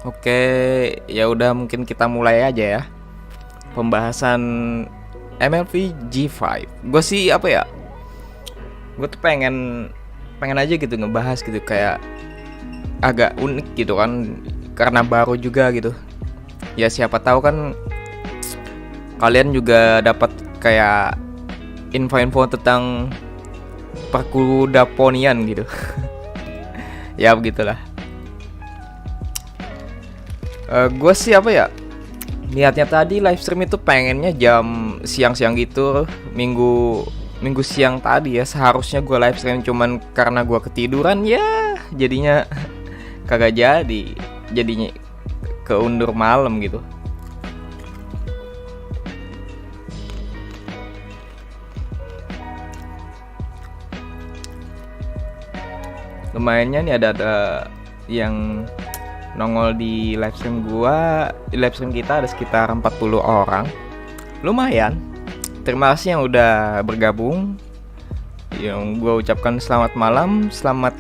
Oke, ya udah mungkin kita mulai aja ya. Pembahasan MLV G5. Gue sih apa ya? Gue tuh pengen pengen aja gitu ngebahas gitu kayak agak unik gitu kan karena baru juga gitu. Ya siapa tahu kan kalian juga dapat kayak info-info tentang perkudaponian gitu. Ya begitulah. Gue sih apa ya? Niatnya tadi live stream itu pengennya jam siang-siang gitu, minggu minggu siang tadi ya. Seharusnya gue live stream cuman karena gue ketiduran ya, jadinya kagak jadi. Jadinya keundur malam gitu. Lumayannya nih ada yang nongol di live stream gua. Di live stream kita ada sekitar 40 orang. Lumayan. Terima kasih yang udah bergabung. Yang gua ucapkan selamat malam, selamat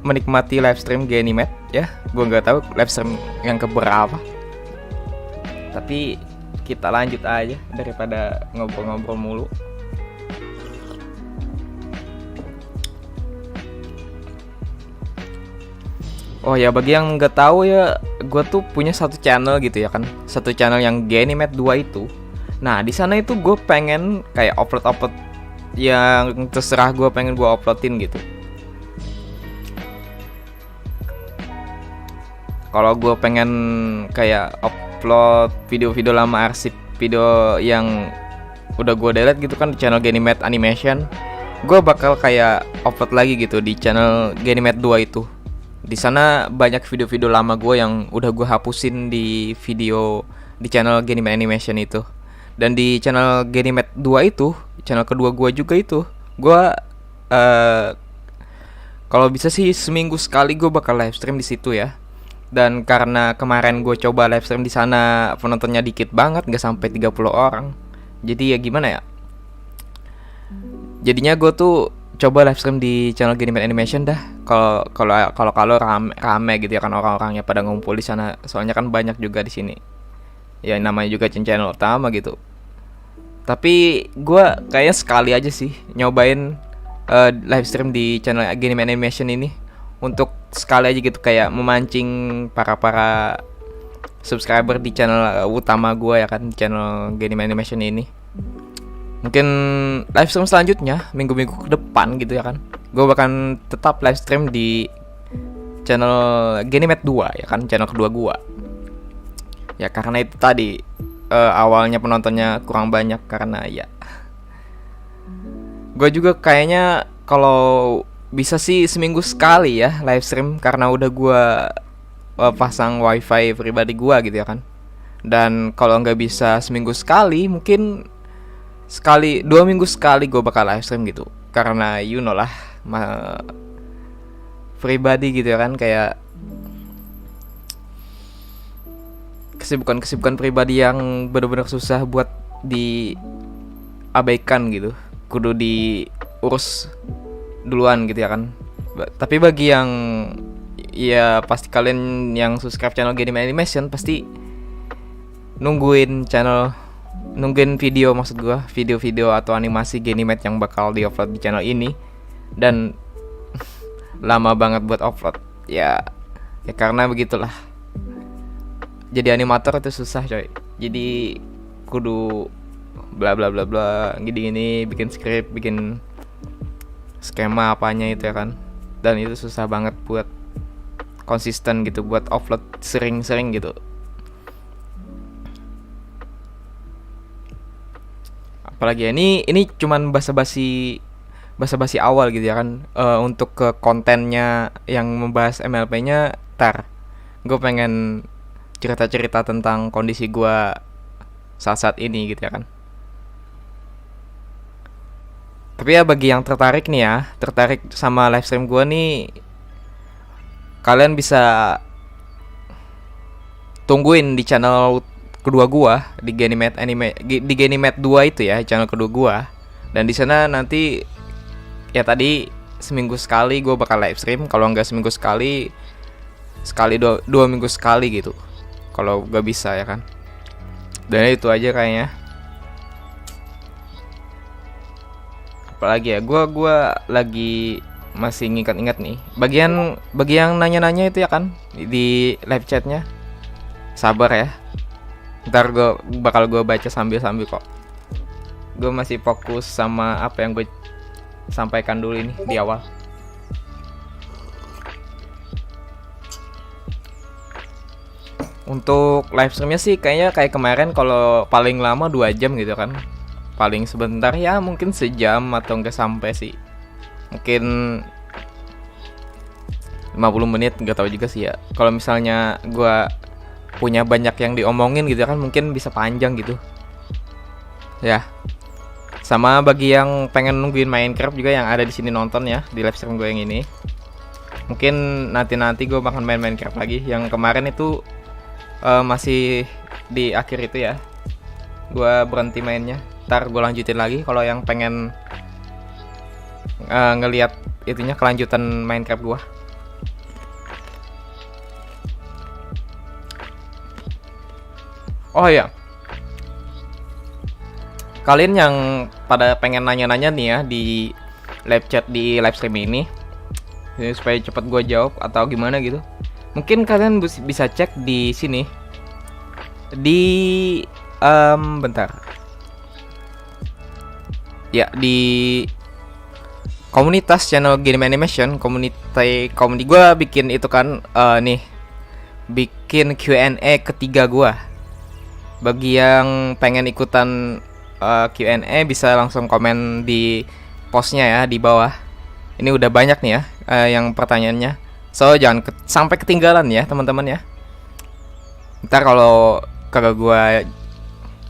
menikmati live stream Ganymed ya. Gua nggak tahu live stream yang keberapa. Tapi kita lanjut aja daripada ngobrol-ngobrol mulu. Oh ya, bagi yang nggak tahu ya, gue tuh punya satu channel gitu ya kan, satu channel yang Ganymed 2 itu. Nah di sana itu gue pengen kayak upload yang terserah gue pengen gue uploadin gitu. Kalau gue pengen kayak upload video-video lama, arsip video yang udah gue delete gitu kan di channel Ganymed Animation, gue bakal kayak upload lagi gitu di channel Ganymed 2 itu. Di sana banyak video-video lama gue yang udah gue hapusin di video di channel Ganymed Animation itu. Dan di channel Ganymed 2 itu, channel kedua gue juga itu, gue kalau bisa sih seminggu sekali gue bakal live stream di situ ya. Dan karena kemarin gue coba live stream di sana penontonnya dikit banget, nggak sampai 30 orang. Jadi ya gimana ya? Jadinya gue tuh coba live stream di channel Ganymed Animation dah. Kalau rame gitu ya kan, orang-orangnya pada ngumpul di sana. Soalnya kan banyak juga di sini. Ya namanya juga channel utama gitu. Tapi gue kayaknya sekali aja sih nyobain live stream di channel Ganymed Animation ini, untuk sekali aja gitu kayak memancing para subscriber di channel utama gue ya kan, channel Ganymed Animation ini. Mungkin live stream selanjutnya minggu-minggu ke depan gitu ya kan, gue bakal tetap live stream di channel Ganymed 2 ya kan, channel kedua gue. Ya karena itu tadi awalnya penontonnya kurang banyak karena ya gue juga kayaknya kalau bisa sih seminggu sekali ya live stream, karena udah gue pasang wifi pribadi gue gitu ya kan. Dan kalau nggak bisa seminggu sekali, mungkin sekali 2 minggu sekali gue bakal live stream gitu, karena you know lah pribadi gitu ya kan, kayak kesibukan pribadi yang benar-benar susah buat diabaikan gitu, kudu diurus duluan gitu ya kan. Tapi bagi yang ya pasti kalian yang subscribe channel Ganymed Animation pasti nungguin video, maksud gua video-video atau animasi Ganymed yang bakal diupload di channel ini. Dan lama banget buat upload ya karena begitulah, jadi animator itu susah coy. Jadi kudu bla bla bla bla gini bikin skrip, bikin skema apanya itu ya kan. Dan itu susah banget buat konsisten gitu, buat upload sering-sering gitu. Apalagi ya, ini cuman basa-basi awal gitu ya kan. Untuk ke kontennya yang membahas MLP-nya tar gue pengen cerita-cerita tentang kondisi gue saat ini gitu ya kan. Tapi ya bagi yang tertarik sama live stream gue nih, kalian bisa tungguin di channel kedua gua di Ganymed 2 itu ya, channel kedua gua. Dan di sana nanti ya tadi seminggu sekali gua bakal live stream. Kalau nggak seminggu sekali sekali dua minggu sekali gitu kalau gak bisa ya kan. Dan itu aja kayaknya. Apalagi ya, gua lagi masih ngingat-ingat nih bagi yang nanya-nanya itu ya kan di live chatnya. Sabar ya, ntar gue baca sambil kok. Gue masih fokus sama apa yang gue sampaikan dulu ini di awal. Untuk live streamnya sih kayaknya kayak kemarin, kalau paling lama 2 jam gitu kan. Paling sebentar ya mungkin sejam atau enggak sampai sih. Mungkin 50 menit, nggak tahu juga sih ya. Kalau misalnya gua punya banyak yang diomongin gitu kan, mungkin bisa panjang gitu. Ya. Sama bagi yang pengen nungguin Minecraft juga yang ada di sini nonton ya di live stream gue yang ini. Mungkin nanti gue bakal main Minecraft lagi. Yang kemarin itu masih di akhir itu ya. Gue berhenti mainnya. Ntar gue lanjutin lagi kalau yang pengen ngelihat itunya kelanjutan Minecraft gue. Oh ya, kalian yang pada pengen nanya-nanya nih ya di live chat di live stream ini supaya cepat gue jawab atau gimana gitu, mungkin kalian bisa cek di sini di bentar ya, di komunitas channel Game Animation, community gue bikin itu kan, nih bikin Q&A ketiga gue. Bagi yang pengen ikutan Q&A bisa langsung komen di postnya ya di bawah. Ini udah banyak nih ya yang pertanyaannya, so jangan sampai ketinggalan ya teman-teman ya. Ntar kalau kagak gue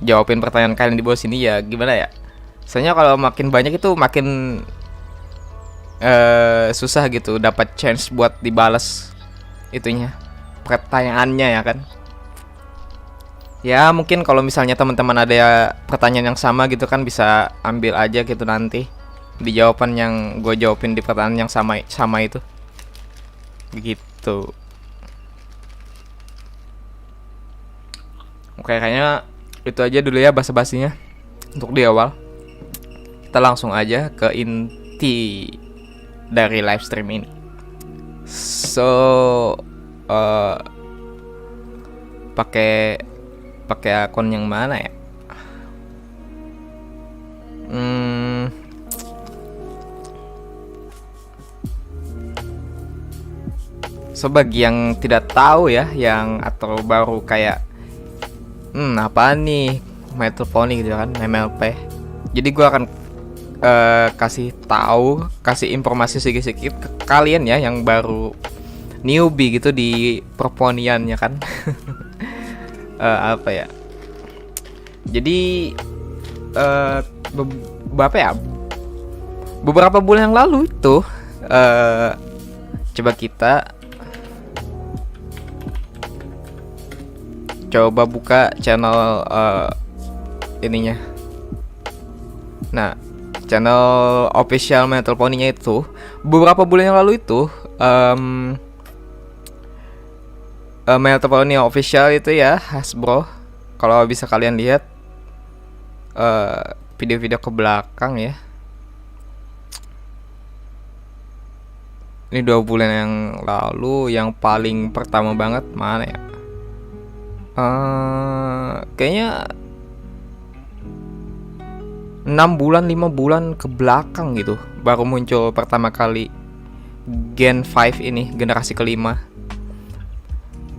jawabin pertanyaan kalian di bawah sini ya gimana ya, soalnya kalau makin banyak itu makin susah gitu dapat chance buat dibalas itunya, pertanyaannya ya kan. Ya mungkin kalau misalnya teman-teman ada pertanyaan yang sama gitu kan, bisa ambil aja gitu nanti di jawaban yang gue jawabin di pertanyaan yang sama itu gitu. Oke, kayaknya itu aja dulu ya basa-basinya untuk di awal. Kita langsung aja ke inti dari live stream ini. So pakai akun yang mana ya? So bagi yang tidak tahu ya, yang atau baru kayak apa nih Metalphonic gitu kan, MLP. Jadi gua akan kasih informasi sedikit-sedikit ke kalian ya yang baru newbie gitu di perponiannya kan. Apa ya? Jadi beberapa bulan yang lalu itu coba kita buka channel ininya. Nah, channel official Metalphonic-nya itu beberapa bulan yang lalu itu Metalphonic official itu ya, Hasbro. Kalau bisa kalian lihat video-video ke belakang ya. Ini 2 bulan yang lalu, yang paling pertama banget mana ya? Kayaknya 6 bulan 5 bulan ke belakang gitu baru muncul pertama kali Gen 5 ini, generasi kelima.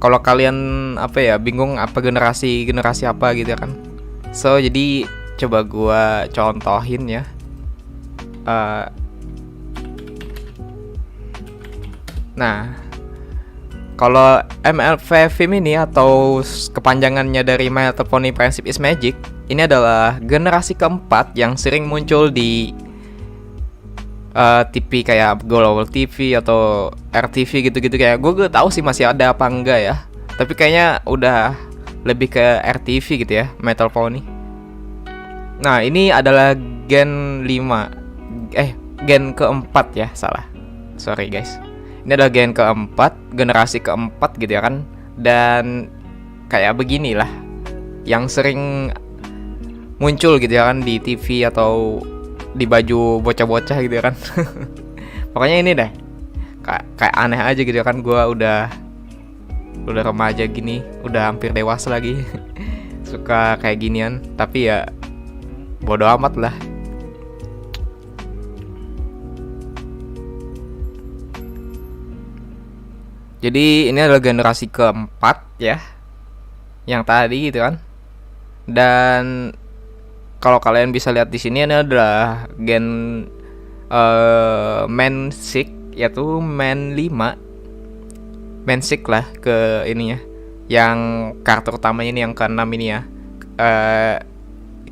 Kalau kalian apa ya bingung apa generasi apa gitu kan, so jadi coba gua contohin ya. Nah, kalau MLP Film ini atau kepanjangannya dari Metalphonic Friendship is Magic, ini adalah generasi keempat yang sering muncul di TV kayak Global TV atau RTV gitu-gitu. Kayak gue gak tahu sih masih ada apa enggak ya, tapi kayaknya udah lebih ke RTV gitu ya Metalphonic. Nah, ini adalah Gen 5 Gen keempat ya, salah, sorry guys. Ini adalah gen keempat, generasi keempat gitu ya kan. Dan kayak beginilah yang sering muncul gitu ya kan di TV atau di baju bocah-bocah gitu ya kan. Pokoknya ini deh. Kayak aneh aja gitu ya kan, gua udah remaja gini, udah hampir dewasa lagi. Suka kayak ginian, tapi ya bodo amat lah. Jadi ini adalah generasi keempat ya, yang tadi gitu kan. Dan kalau kalian bisa lihat di sini, ini adalah gen Man 6, yaitu Man 5. Man 6 lah ke ininya, yang karakter utamanya ini yang ke-6 ini ya.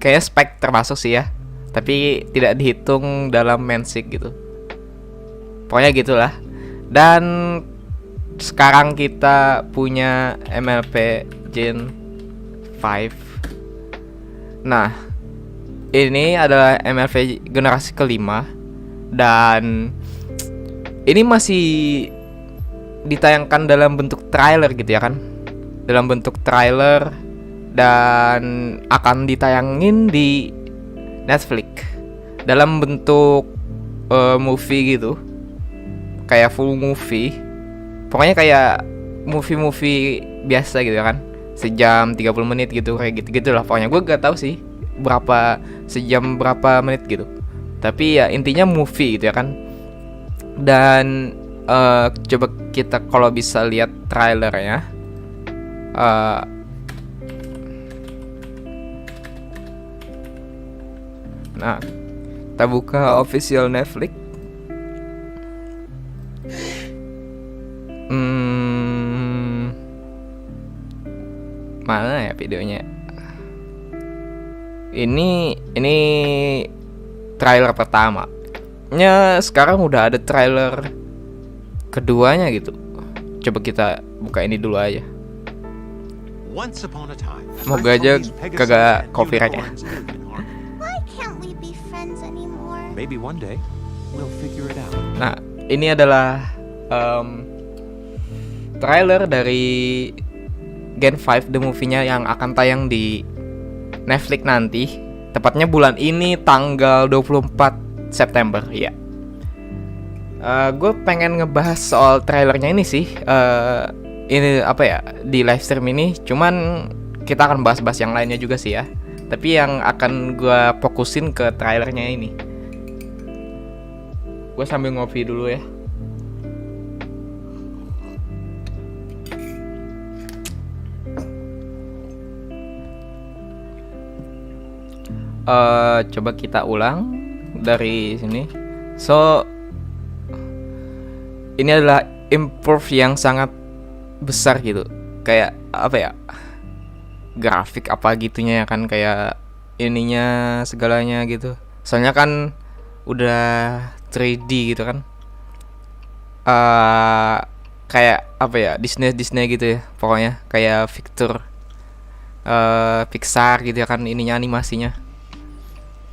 Kayaknya Spike termasuk sih ya, tapi tidak dihitung dalam Man 6 gitu. Pokoknya gitulah. Dan sekarang kita punya MLP Gen 5. Nah, ini adalah MLP generasi kelima, dan ini masih ditayangkan dalam bentuk trailer gitu ya kan, dalam bentuk trailer, dan akan ditayangin di Netflix dalam bentuk movie gitu, kayak full movie. Pokoknya kayak movie biasa gitu kan, sejam 30 menit gitu, kayak gitu lah. Pokoknya gue gak tahu sih berapa sejam berapa menit gitu, tapi ya intinya movie gitu ya kan. Dan coba kita kalau bisa lihat trailernya. Nah, kita buka official Netflix. Mana ya videonya? Ini trailer pertamanya. Sekarang udah ada trailer keduanya gitu. Coba kita buka ini dulu aja. Semoga aja kagak copyright ya. Nah, ini adalah trailer dari Gen 5 The Movie-nya yang akan tayang di Netflix nanti. Tepatnya bulan ini tanggal 24 September ya. Gue pengen ngebahas soal trailernya ini sih. Ini apa ya, di live stream ini. Cuman kita akan bahas-bahas yang lainnya juga sih ya. Tapi yang akan gue fokusin ke trailernya ini. Gue sambil ngopi dulu ya. Coba kita ulang dari sini. So, ini adalah improve yang sangat besar gitu. Kayak apa ya? Grafik apa gitunya ya kan, kayak ininya segalanya gitu. Soalnya kan udah 3D gitu kan. Kayak apa ya? Disney gitu ya. Pokoknya kayak fitur Pixar gitu ya kan, ininya animasinya.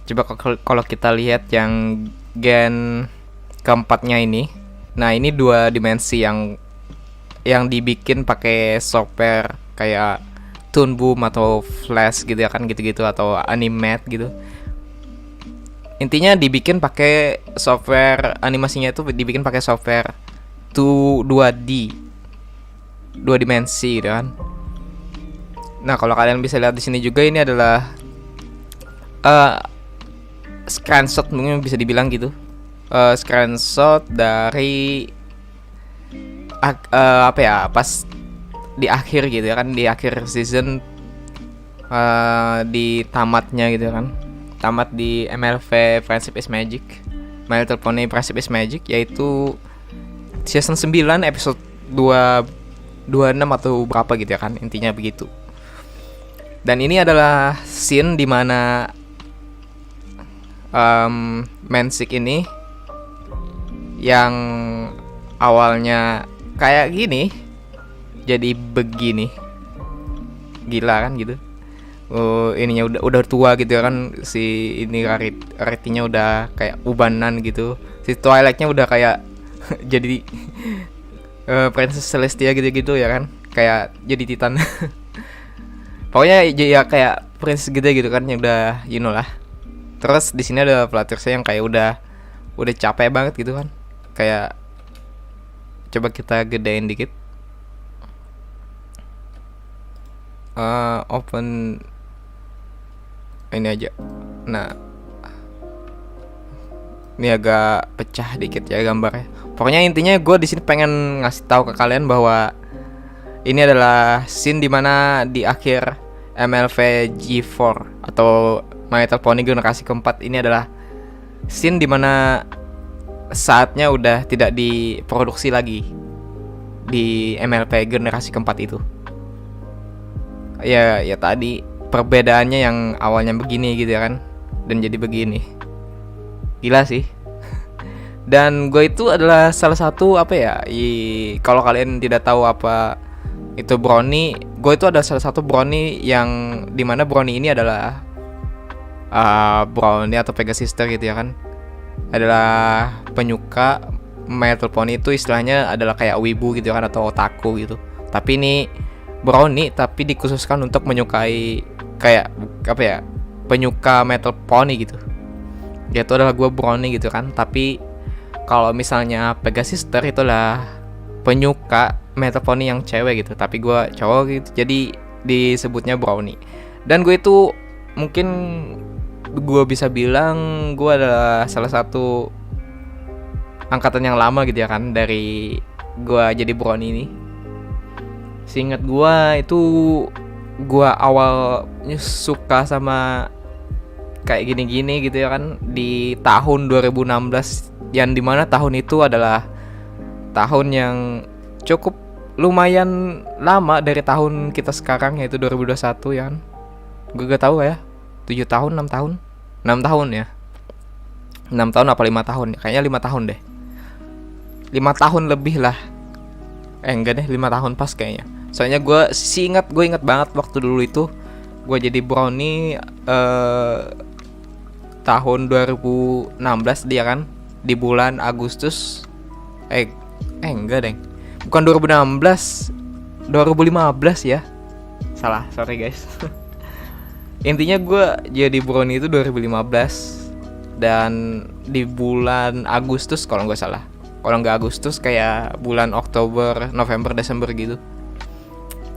Coba kalau kita lihat yang gen keempatnya ini. Nah, ini 2 dimensi yang dibikin pakai software kayak Toon Boom atau Flash gitu ya kan, gitu-gitu, atau Animate gitu. Intinya dibikin pakai software, animasinya itu dibikin pakai software 2D, 2 dimensi gitu kan. Nah, kalau kalian bisa lihat di sini juga, ini adalah screenshot, mungkin bisa dibilang gitu. Screenshot dari apa ya, pas di akhir gitu ya kan, di akhir season, di tamatnya gitu kan, tamat di MLV Friendship is Magic, My Little Pony Friendship is Magic, yaitu season 9 episode 26 atau berapa gitu ya kan, intinya begitu. Dan ini adalah scene dimana Mensik ini yang awalnya kayak gini jadi begini, gila kan gitu. Ininya udah tua gitu kan, si ini ratingnya udah kayak ubanan gitu. Si Twilightnya udah kayak jadi Princess Celestia gitu-gitu ya kan, kayak jadi Titan. Pokoknya ya kayak Prince gede gitu kan, yang udah you know lah. Terus di sini ada Fluttershy yang kayak udah capek banget gitu kan, kayak coba kita gedein dikit. Open ini aja. Nah, ini agak pecah dikit ya gambarnya. Pokoknya intinya gue di sini pengen ngasih tahu ke kalian bahwa ini adalah scene dimana di akhir MLV G4 atau My Little Pony generasi keempat. Ini adalah scene dimana saatnya udah tidak diproduksi lagi di MLP generasi keempat itu. Ya tadi perbedaannya yang awalnya begini gitu ya kan, dan jadi begini. Gila sih. Dan gue itu adalah salah satu apa ya, kalau kalian tidak tahu apa itu brownie, gue itu ada salah satu brownie yang dimana brownie ini adalah brownie atau Pegasister gitu ya kan, adalah penyuka My Little Pony. Itu istilahnya adalah kayak wibu gitu kan, atau otaku gitu. Tapi ini brownie tapi dikhususkan untuk menyukai kayak apa ya, penyuka My Little Pony gitu. Itu adalah gue brownie gitu kan. Tapi kalau misalnya Pegasister itulah penyuka My Little Pony yang cewek gitu, tapi gue cowok gitu, jadi disebutnya brownie. Dan gue itu mungkin gue bisa bilang gue adalah salah satu angkatan yang lama gitu ya kan, dari gue jadi brownie ini. Seingat gue itu gue awalnya suka sama kayak gini-gini gitu ya kan di tahun 2016, yang dimana tahun itu adalah tahun yang cukup lumayan lama dari tahun kita sekarang, yaitu 2021 ya kan. Gue gak tahu ya, 7 tahun, 6 tahun 6 tahun ya, 6 tahun apa 5 tahun, kayaknya 5 tahun deh, 5 tahun lebih lah. Enggak deh, 5 tahun pas kayaknya. Soalnya gue ingat banget waktu dulu itu gue jadi brownie tahun 2016 dia kan, di bulan Agustus. Enggak deng, bukan 2016, 2015 ya. Salah, sorry guys. Intinya gue jadi brownie itu 2015, dan di bulan Agustus kalau nggak salah. Kalau nggak Agustus kayak bulan Oktober, November, Desember gitu.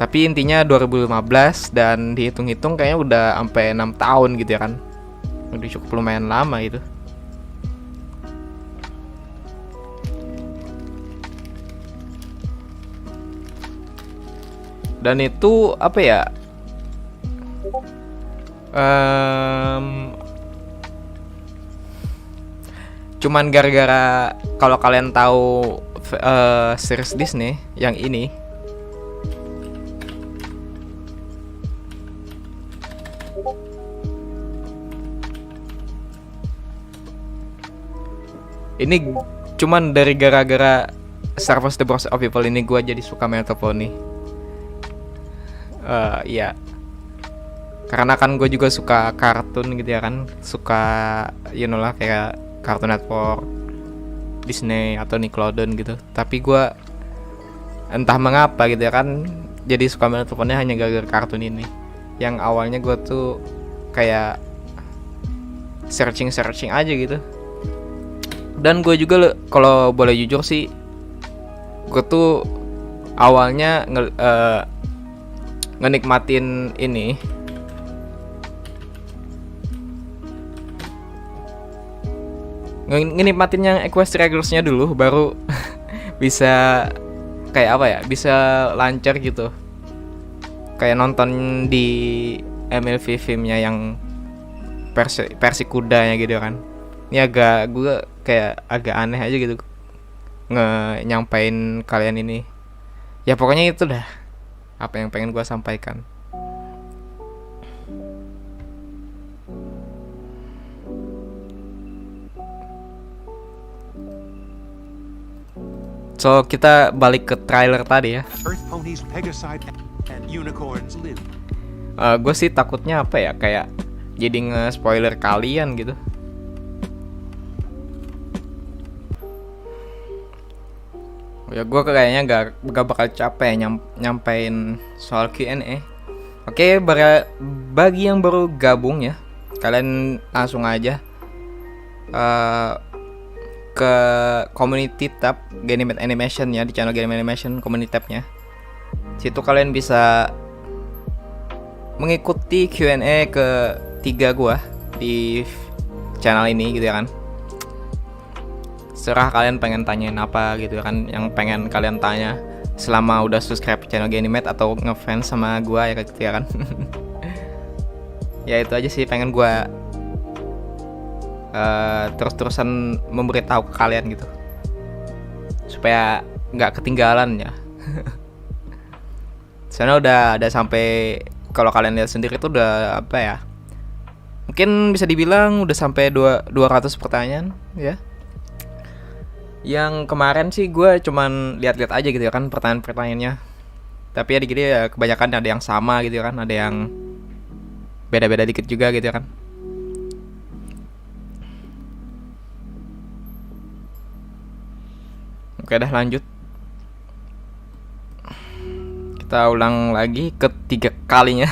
Tapi intinya 2015, dan dihitung-hitung kayaknya udah sampai 6 tahun gitu ya kan. Udah cukup lumayan lama gitu. Dan itu apa ya, cuman gara-gara, kalau kalian tahu series Disney yang ini cuman dari gara-gara Star Wars The Pursuit of Evil ini gue jadi suka My Little Pony. Iya, karena kan gue juga suka kartun gitu ya kan, suka you know lah kayak Cartoon Network, Disney atau Nickelodeon gitu. Tapi gue entah mengapa gitu ya kan, jadi suka My Little Pony hanya gara-gara kartun ini. Yang awalnya gue tuh kayak searching aja gitu. Dan gue juga kalau boleh jujur sih, gue tuh awalnya ngenikmatin ini ngenikmatin yang Equestria Girls-nya dulu, baru bisa kayak apa ya, bisa lancar gitu, kayak nonton di MLV filmnya yang versi kudanya gitu kan. Ini gue kayak agak aneh aja gitu nyampain kalian ini. Ya pokoknya itu dah apa yang pengen gue sampaikan. So kita balik ke trailer tadi ya. Gue sih takutnya apa ya, kayak jadi nge-spoiler kalian gitu. Ya gue kayaknya gak bakal capek nyampein soal Q&A. Oke, bagi yang baru gabung ya, kalian langsung aja eh, ke community tab Ganymede Animation ya, di channel Ganymede Animation community tabnya. Situ kalian bisa mengikuti Q&A ketiga gua di channel ini gitu ya kan. Serah kalian pengen tanyain apa gitu kan, yang pengen kalian tanya selama udah subscribe channel Ganymede atau ngefans sama gua ya gitu ya kan. Ya itu aja sih, pengen gua terus-terusan memberitahu ke kalian gitu, supaya nggak ketinggalan ya. Soalnya udah ada sampai, kalau kalian lihat sendiri itu udah apa ya, mungkin bisa dibilang udah sampai 200 pertanyaan ya. Yang kemarin sih gue cuman lihat-lihat aja gitu ya kan pertanyaan-pertanyaannya. Tapi ya dikit ya kebanyakan ada yang sama gitu ya kan, ada yang beda-beda dikit juga gitu ya kan. Oke, dah lanjut. Kita ulang lagi ketiga kalinya.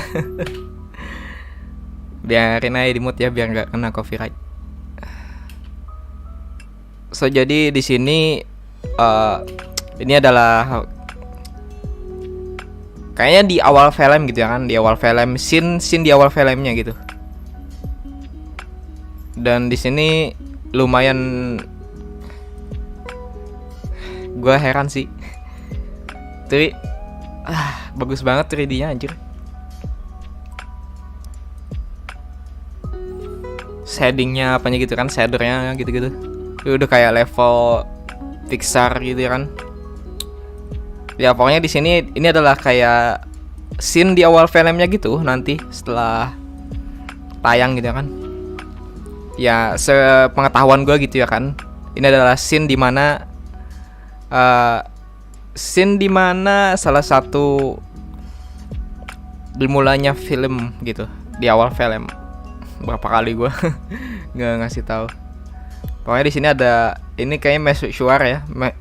Biarin aja di mute ya, biar nggak kena copyright. So jadi di sini ini adalah kayaknya di awal film gitu ya kan, di awal film scene di awal filmnya gitu. Dan di sini lumayan gue heran sih. Bagus banget 3D-nya anjir. Shadingnya apanya gitu kan, shadernya gitu-gitu. Udah kayak level Pixar gitu ya kan. Ya pokoknya di sini ini adalah kayak scene di awal filmnya gitu nanti setelah tayang gitu ya kan. Ya sepengetahuan gue gitu ya kan. Ini adalah scene dimana salah satu dimulainya film gitu, di awal film. Berapa kali gue nggak ngasih tahu. Pokoknya di sini ada ini kayaknya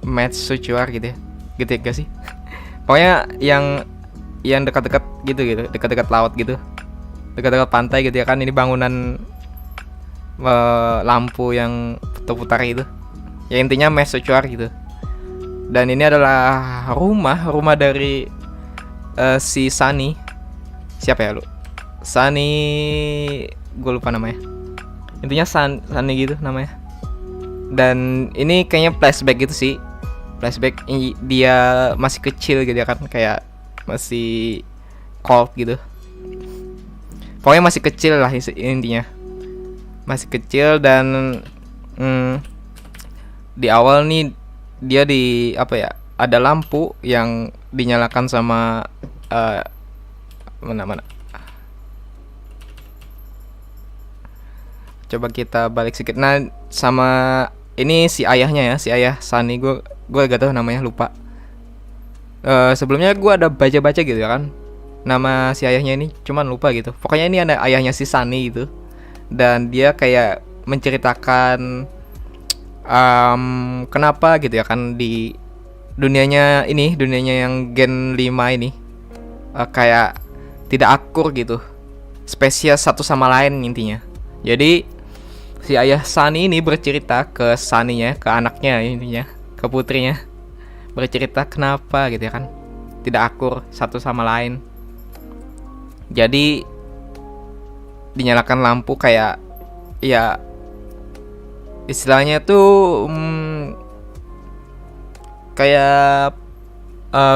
match sucuar gitu ya, gitu ya gak sih? Pokoknya yang dekat-dekat gitu, dekat-dekat laut gitu, dekat-dekat pantai gitu ya kan. Ini bangunan lampu yang putar-putar gitu. Ya intinya match sucuar gitu. Dan ini adalah rumah dari si Sunny. Siapa ya lu? Sunny, gue lupa namanya. Intinya Sunny gitu namanya. Dan ini kayaknya flashback gitu sih. Flashback dia masih kecil gitu ya kan, kayak masih cold gitu. Pokoknya masih kecil lah intinya. Masih kecil dan di awal nih dia di apa ya, ada lampu yang dinyalakan sama mana coba kita balik sedikit. Nah sama ini si ayahnya ya, si ayah Sunny, gue gak tahu namanya, lupa. Sebelumnya gue ada baca gitu ya kan, nama si ayahnya ini cuman lupa gitu. Pokoknya ini ada ayahnya si Sunny gitu, dan dia kayak menceritakan kenapa gitu ya kan di dunianya yang Gen 5 ini kayak tidak akur gitu, spesies satu sama lain intinya. Jadi si ayah Sunny ini bercerita ke Sunny-nya, ke anaknya intinya, ke putrinya, bercerita kenapa gitu ya kan tidak akur satu sama lain. Jadi dinyalakan lampu kayak ya istilahnya tuh kayak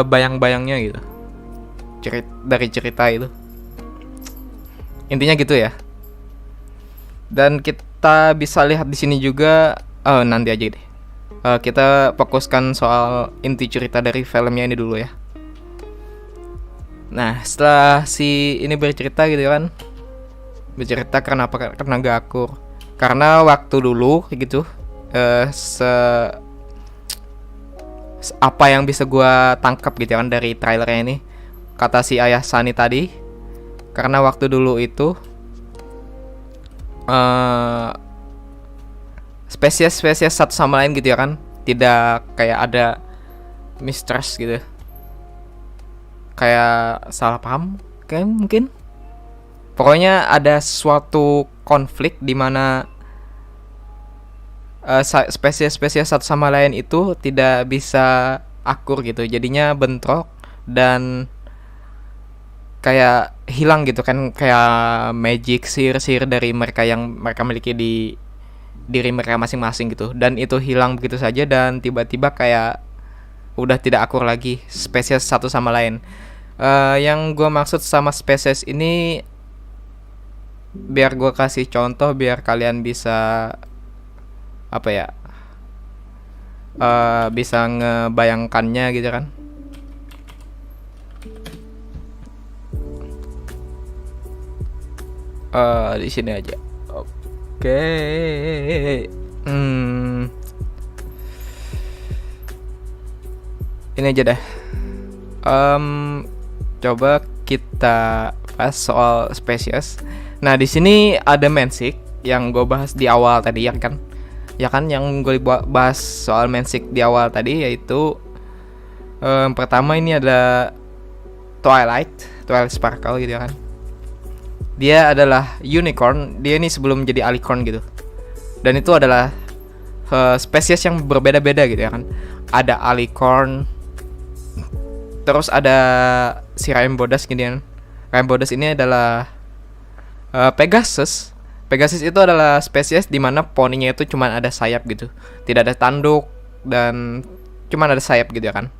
bayang-bayangnya gitu, dari cerita itu intinya gitu ya. Dan kita bisa lihat di sini juga, nanti aja deh. Kita fokuskan soal inti cerita dari filmnya ini dulu ya. Nah setelah si ini bercerita gitu kan, bercerita karena gak akur. Karena waktu dulu gitu, apa yang bisa gue tangkap gitu kan dari trailernya ini, kata si ayah Sunny tadi, karena waktu dulu itu spesies satu sama lain gitu ya kan, tidak kayak ada mistrust gitu, kayak salah paham kayak mungkin. Pokoknya ada suatu konflik di mana spesies-spesies satu sama lain itu tidak bisa akur gitu, jadinya bentrok dan kayak hilang gitu kan, kayak magic sihir-sihir dari mereka yang mereka miliki di diri mereka masing-masing gitu, dan itu hilang begitu saja dan tiba-tiba kayak udah tidak akur lagi spesies satu sama lain. Yang gue maksud sama spesies ini, biar gue kasih contoh biar kalian bisa apa ya, bisa ngebayangkannya gitu kan. Di sini aja. Oke. Ini aja dah. Coba kita bahas soal spesies. Nah, di sini ada Mensik yang gue bahas di awal tadi ya kan. Ya kan, yang gue bahas soal Mensik di awal tadi yaitu pertama ini ada Twilight Sparkle gitu ya kan. Dia adalah unicorn. Dia ini sebelum jadi alicorn gitu. Dan itu adalah spesies yang berbeda-beda gitu ya kan. Ada alicorn, terus ada si Rainbodas gitu kan. Rainbodas ini adalah Pegasus. Pegasus itu adalah spesies di mana poninya itu cuma ada sayap gitu. Tidak ada tanduk dan cuma ada sayap gitu ya kan.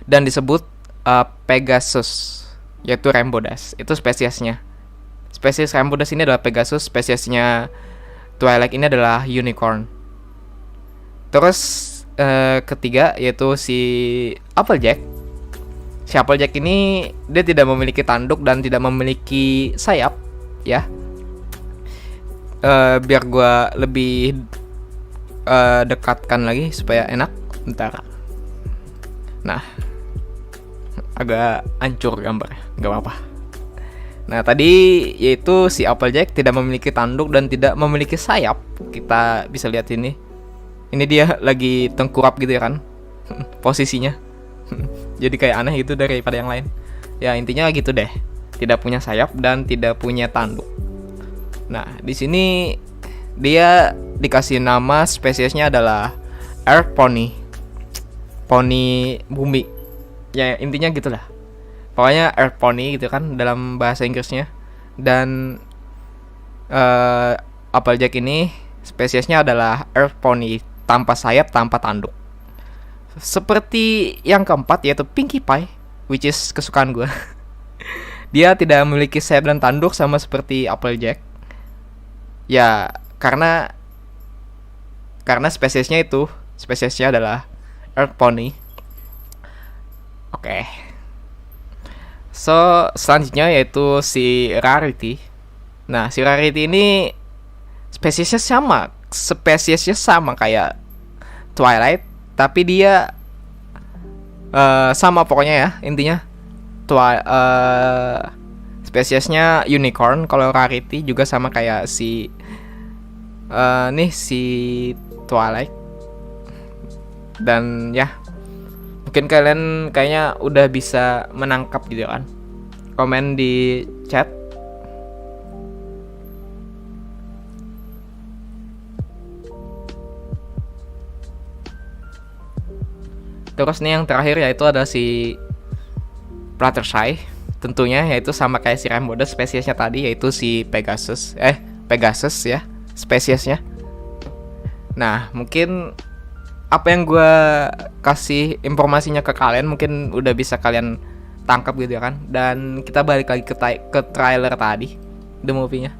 Dan disebut Pegasus, yaitu Rainbodas. Itu spesiesnya. Spesies Rainbodas ini adalah Pegasus, spesiesnya Twilight ini adalah unicorn. Terus ketiga yaitu si Applejack. Si Applejack ini dia tidak memiliki tanduk dan tidak memiliki sayap ya. Biar gue lebih dekatkan lagi supaya enak. Bentar. Nah, agak hancur gambarnya, gak apa-apa. Nah, tadi yaitu si Applejack tidak memiliki tanduk dan tidak memiliki sayap. Kita bisa lihat ini. Ini dia lagi tengkurap gitu ya kan. Posisinya. Jadi kayak aneh gitu daripada yang lain. Ya, intinya gitu deh. Tidak punya sayap dan tidak punya tanduk. Nah, di sini dia dikasih nama spesiesnya adalah Earth Pony. Pony bumi. Ya, intinya gitulah. Pokoknya Earth Pony gitu kan dalam bahasa Inggrisnya. Dan Applejack ini spesiesnya adalah Earth Pony, tanpa sayap, tanpa tanduk. Seperti yang keempat yaitu Pinkie Pie, which is kesukaan gue. Dia tidak memiliki sayap dan tanduk sama seperti Applejack. Ya, karena spesiesnya adalah Earth Pony. Oke. So, selanjutnya yaitu si Rarity. Nah, si Rarity ini spesiesnya sama kayak Twilight, tapi dia sama pokoknya ya, intinya spesiesnya unicorn. Kalau Rarity juga sama kayak si Twilight. Dan ya, mungkin kalian kayaknya udah bisa menangkap gitu kan. Komen di chat. Terus nih yang terakhir yaitu ada si Fluttershy. Tentunya yaitu sama kayak si Rainbodas spesiesnya tadi, yaitu si Pegasus ya spesiesnya. Nah, mungkin apa yang gue kasih informasinya ke kalian mungkin udah bisa kalian tangkap gitu ya kan. Dan kita balik lagi ke trailer tadi, the movie-nya.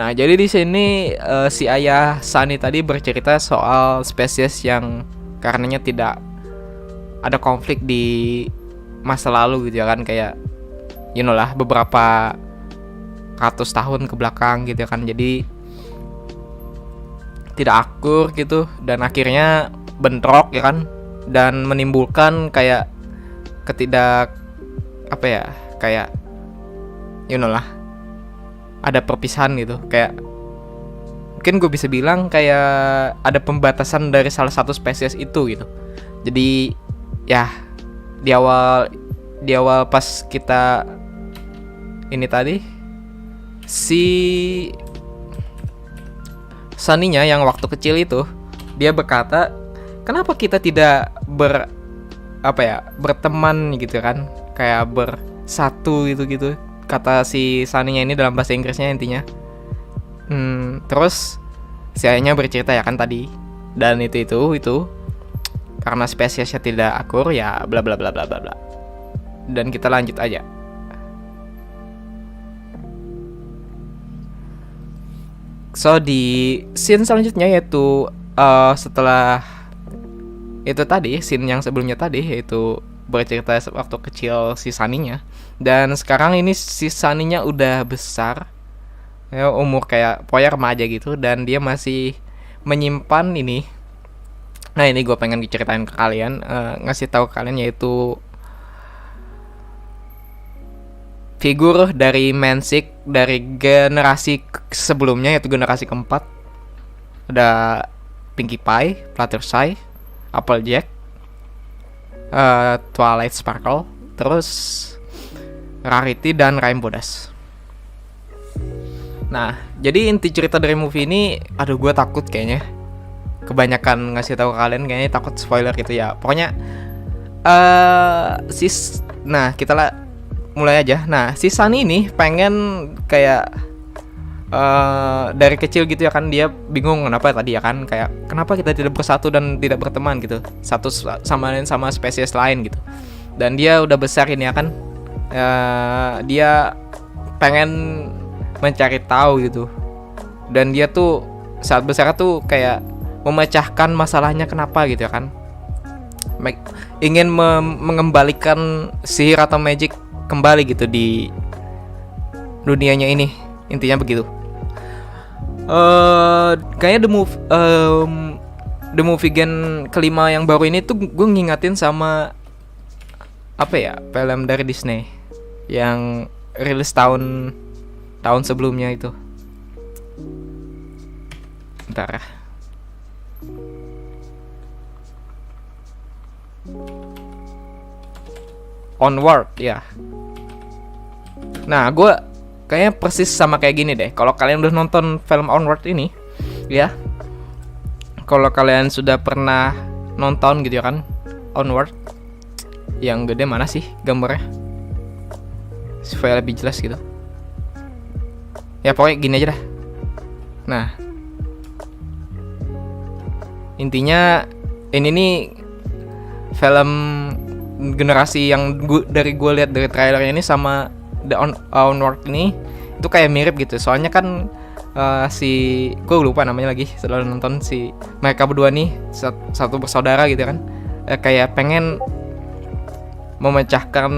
Nah, jadi di sini si ayah Sunny tadi bercerita soal spesies yang karenanya tidak ada konflik di masa lalu gitu ya kan, kayak lah beberapa ratus tahun ke belakang gitu ya kan. Jadi tidak akur gitu dan akhirnya bentrok ya kan, dan menimbulkan kayak kayak lah ada perpisahan gitu. Kayak mungkin gue bisa bilang kayak ada pembatasan dari salah satu spesies itu gitu. Jadi ya di awal pas kita ini tadi, si Sunny-nya yang waktu kecil itu, dia berkata, kenapa kita tidak berteman gitu kan, kayak bersatu gitu, kata si Sunny-nya ini dalam bahasa Inggrisnya intinya. Terus si ayahnya bercerita ya kan tadi, dan itu karena spesiesnya tidak akur ya bla bla bla bla bla bla. Dan kita lanjut aja. So di scene selanjutnya yaitu setelah itu tadi, scene yang sebelumnya tadi yaitu bercerita waktu kecil si Sunny-nya, dan sekarang ini si Sunny-nya udah besar ya, umur kayak pokoknya remaja gitu, dan dia masih menyimpan ini. Nah ini gue pengen diceritain ke kalian, ngasih tahu ke kalian, yaitu figur dari Mensik dari generasi sebelumnya, yaitu generasi keempat. Ada Pinkie Pie, Fluttershy, Applejack, Twilight Sparkle, terus Rarity dan Rainbow Dash. Nah, jadi inti cerita dari movie ini, aduh gue takut kayaknya kebanyakan ngasih tahu ke kalian, kayaknya takut spoiler gitu ya. Pokoknya nah kita mulai aja. Nah, si Sunny ini pengen kayak dari kecil gitu ya kan, dia bingung kenapa tadi ya kan, kayak kenapa kita tidak bersatu dan tidak berteman gitu, satu sama spesies lain gitu. Dan dia udah besar ini ya kan, dia pengen mencari tahu gitu. Dan dia tuh saat besar tuh kayak memecahkan masalahnya kenapa gitu ya kan, ingin mengembalikan sihir atau magic kembali gitu di dunianya ini, intinya begitu. Kayaknya the movie gen kelima yang baru ini tuh gue ngingatin sama film dari Disney yang rilis tahun sebelumnya itu. Bentar ya. Onward ya. Nah, gue kayaknya persis sama kayak gini deh. Kalau kalian udah nonton film Onward ini, ya, kalau kalian sudah pernah nonton gitu ya kan, Onward, yang gede mana sih gambarnya, supaya lebih jelas gitu. Ya pokoknya gini aja dah. Nah, intinya ini nih film generasi yang dari gue lihat dari trailernya ini sama The Onward ini itu kayak mirip gitu. Soalnya kan gue lupa namanya lagi, setelah nonton si mereka berdua nih satu bersaudara gitu kan, kayak pengen memecahkan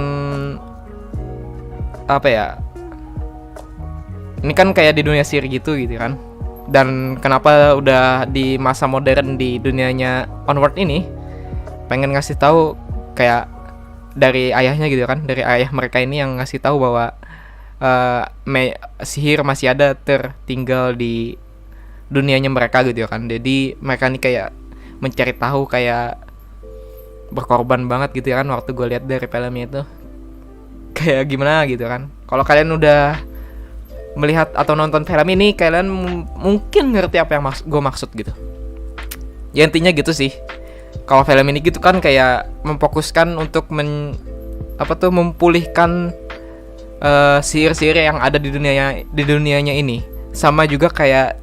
ini kan kayak di dunia sihir gitu kan. Dan kenapa udah di masa modern di dunianya Onward ini, pengen ngasih tahu kayak dari ayahnya gitu kan, dari ayah mereka ini yang ngasih tahu bahwa sihir masih ada tertinggal di dunianya mereka gitu kan. Jadi mereka nih kayak mencari tahu, kayak berkorban banget gitu kan waktu gue lihat dari filmnya itu. Kayak gimana gitu kan. Kalau kalian udah melihat atau nonton film ini, kalian mungkin ngerti apa yang gue maksud gitu. Ya intinya gitu sih. Kalau film ini gitu kan kayak memfokuskan untuk memulihkan sihir-sihir yang ada di dunianya ini. Sama juga kayak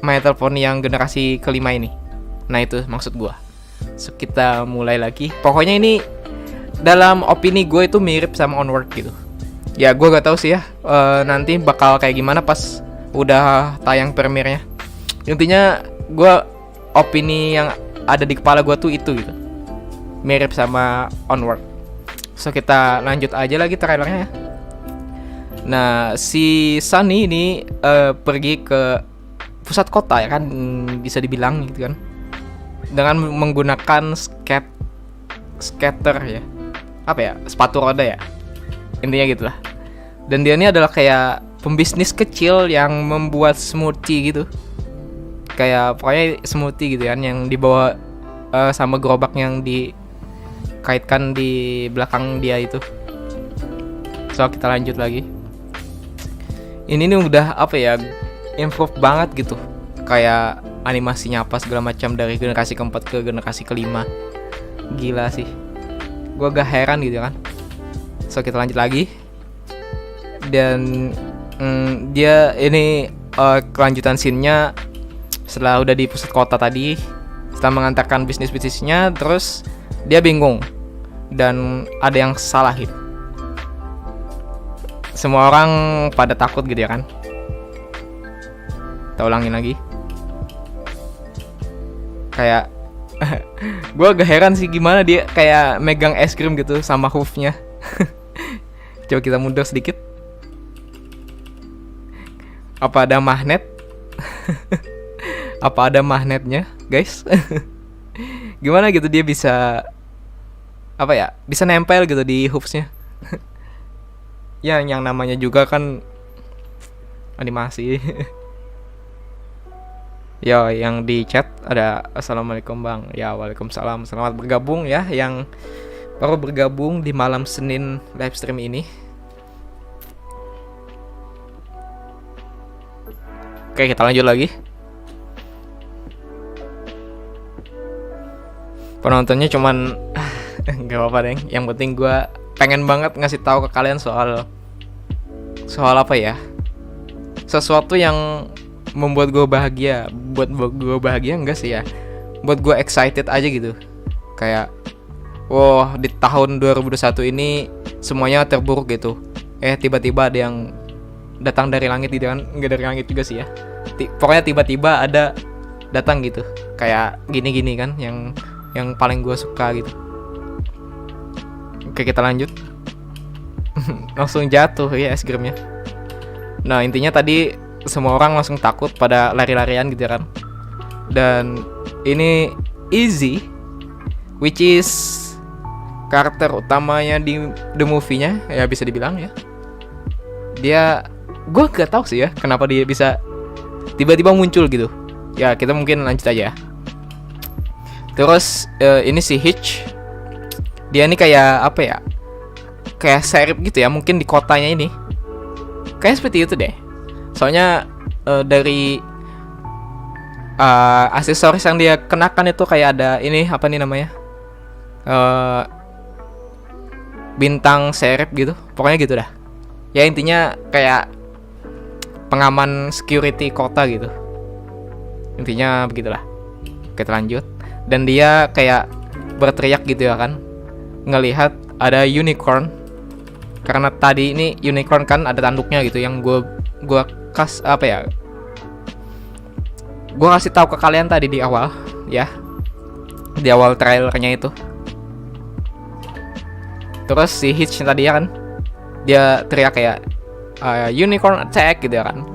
My Telephone yang generasi kelima ini. Nah itu maksud gue. So kita mulai lagi. Pokoknya ini dalam opini gue itu mirip sama Onward gitu. Ya gue gak tahu sih ya nanti bakal kayak gimana pas udah tayang premiernya. Intinya gue opini yang ada di kepala gue tuh itu gitu, mirip sama Onward. So kita lanjut aja lagi trailernya ya. Nah si Sunny ini pergi ke pusat kota ya kan, bisa dibilang gitu kan, dengan menggunakan skater ya, sepatu roda ya, intinya gitulah. Dan dia ini adalah kayak pembisnis kecil yang membuat smoothie gitu, kayak pokoknya smoothie gitu kan, yang dibawa sama gerobak yang di kaitkan di belakang dia itu. So kita lanjut lagi. Ini nih udah apa ya, improve banget gitu, kayak animasinya apa segala macam dari generasi keempat ke generasi kelima. Gila sih, gue agak heran gitu kan. So kita lanjut lagi. Dan dia ini kelanjutan scene-nya setelah udah di pusat kota tadi, setelah mengantarkan bisnisnya, terus dia bingung dan ada yang salah gitu. Semua orang pada takut gitu ya kan. Kita ulangin lagi. Kayak gue agak heran sih gimana dia kayak megang es krim gitu sama hoofnya. Coba kita mundur sedikit. Apa ada magnet? Apa ada magnetnya, guys? Gimana gitu dia bisa apa ya? Bisa nempel gitu di hoofsnya. Ya, yang namanya juga kan animasi. Ya, yang di chat ada assalamualaikum bang. Ya, waalaikumsalam. Selamat bergabung ya yang baru bergabung di malam Senin live stream ini. Oke, kita lanjut lagi. Penontonnya cuman nggak apa-apa deh. Yang penting gue pengen banget ngasih tahu ke kalian soal apa ya? Sesuatu yang membuat gue bahagia. Buat gue bahagia enggak sih ya? Buat gue excited aja gitu. Kayak wah, di tahun 2021 ini semuanya terburuk gitu. Tiba-tiba ada yang datang dari langit gitu kan. Enggak dari langit juga sih ya. Pokoknya tiba-tiba ada datang gitu. Kayak gini-gini kan yang paling gue suka gitu. Oke, kita lanjut. Langsung jatuh ya es krimnya. Nah, intinya tadi semua orang langsung takut pada lari-larian gitu kan. Dan ini Easy, which is karakter utamanya di the movie-nya, ya bisa dibilang ya. Dia, gue gak tahu sih ya kenapa dia bisa tiba-tiba muncul gitu. Ya kita mungkin lanjut aja. Terus ini si Hitch, dia ini kayak apa ya? Kayak serip gitu ya, mungkin di kotanya ini. Kayak seperti itu deh. Soalnya dari aksesoris yang dia kenakan itu kayak ada ini apa nih namanya? Bintang serip gitu. Pokoknya gitu dah. Ya intinya kayak pengaman security kota gitu. Intinya begitulah. Kita lanjut. Dan dia kayak berteriak gitu ya kan, ngelihat ada unicorn. Karena tadi ini unicorn kan ada tanduknya gitu, yang gue kasih tahu ke kalian tadi di awal ya, di awal trailernya itu. Terus si Hitch tadi ya kan, dia teriak kayak unicorn attack gitu ya kan,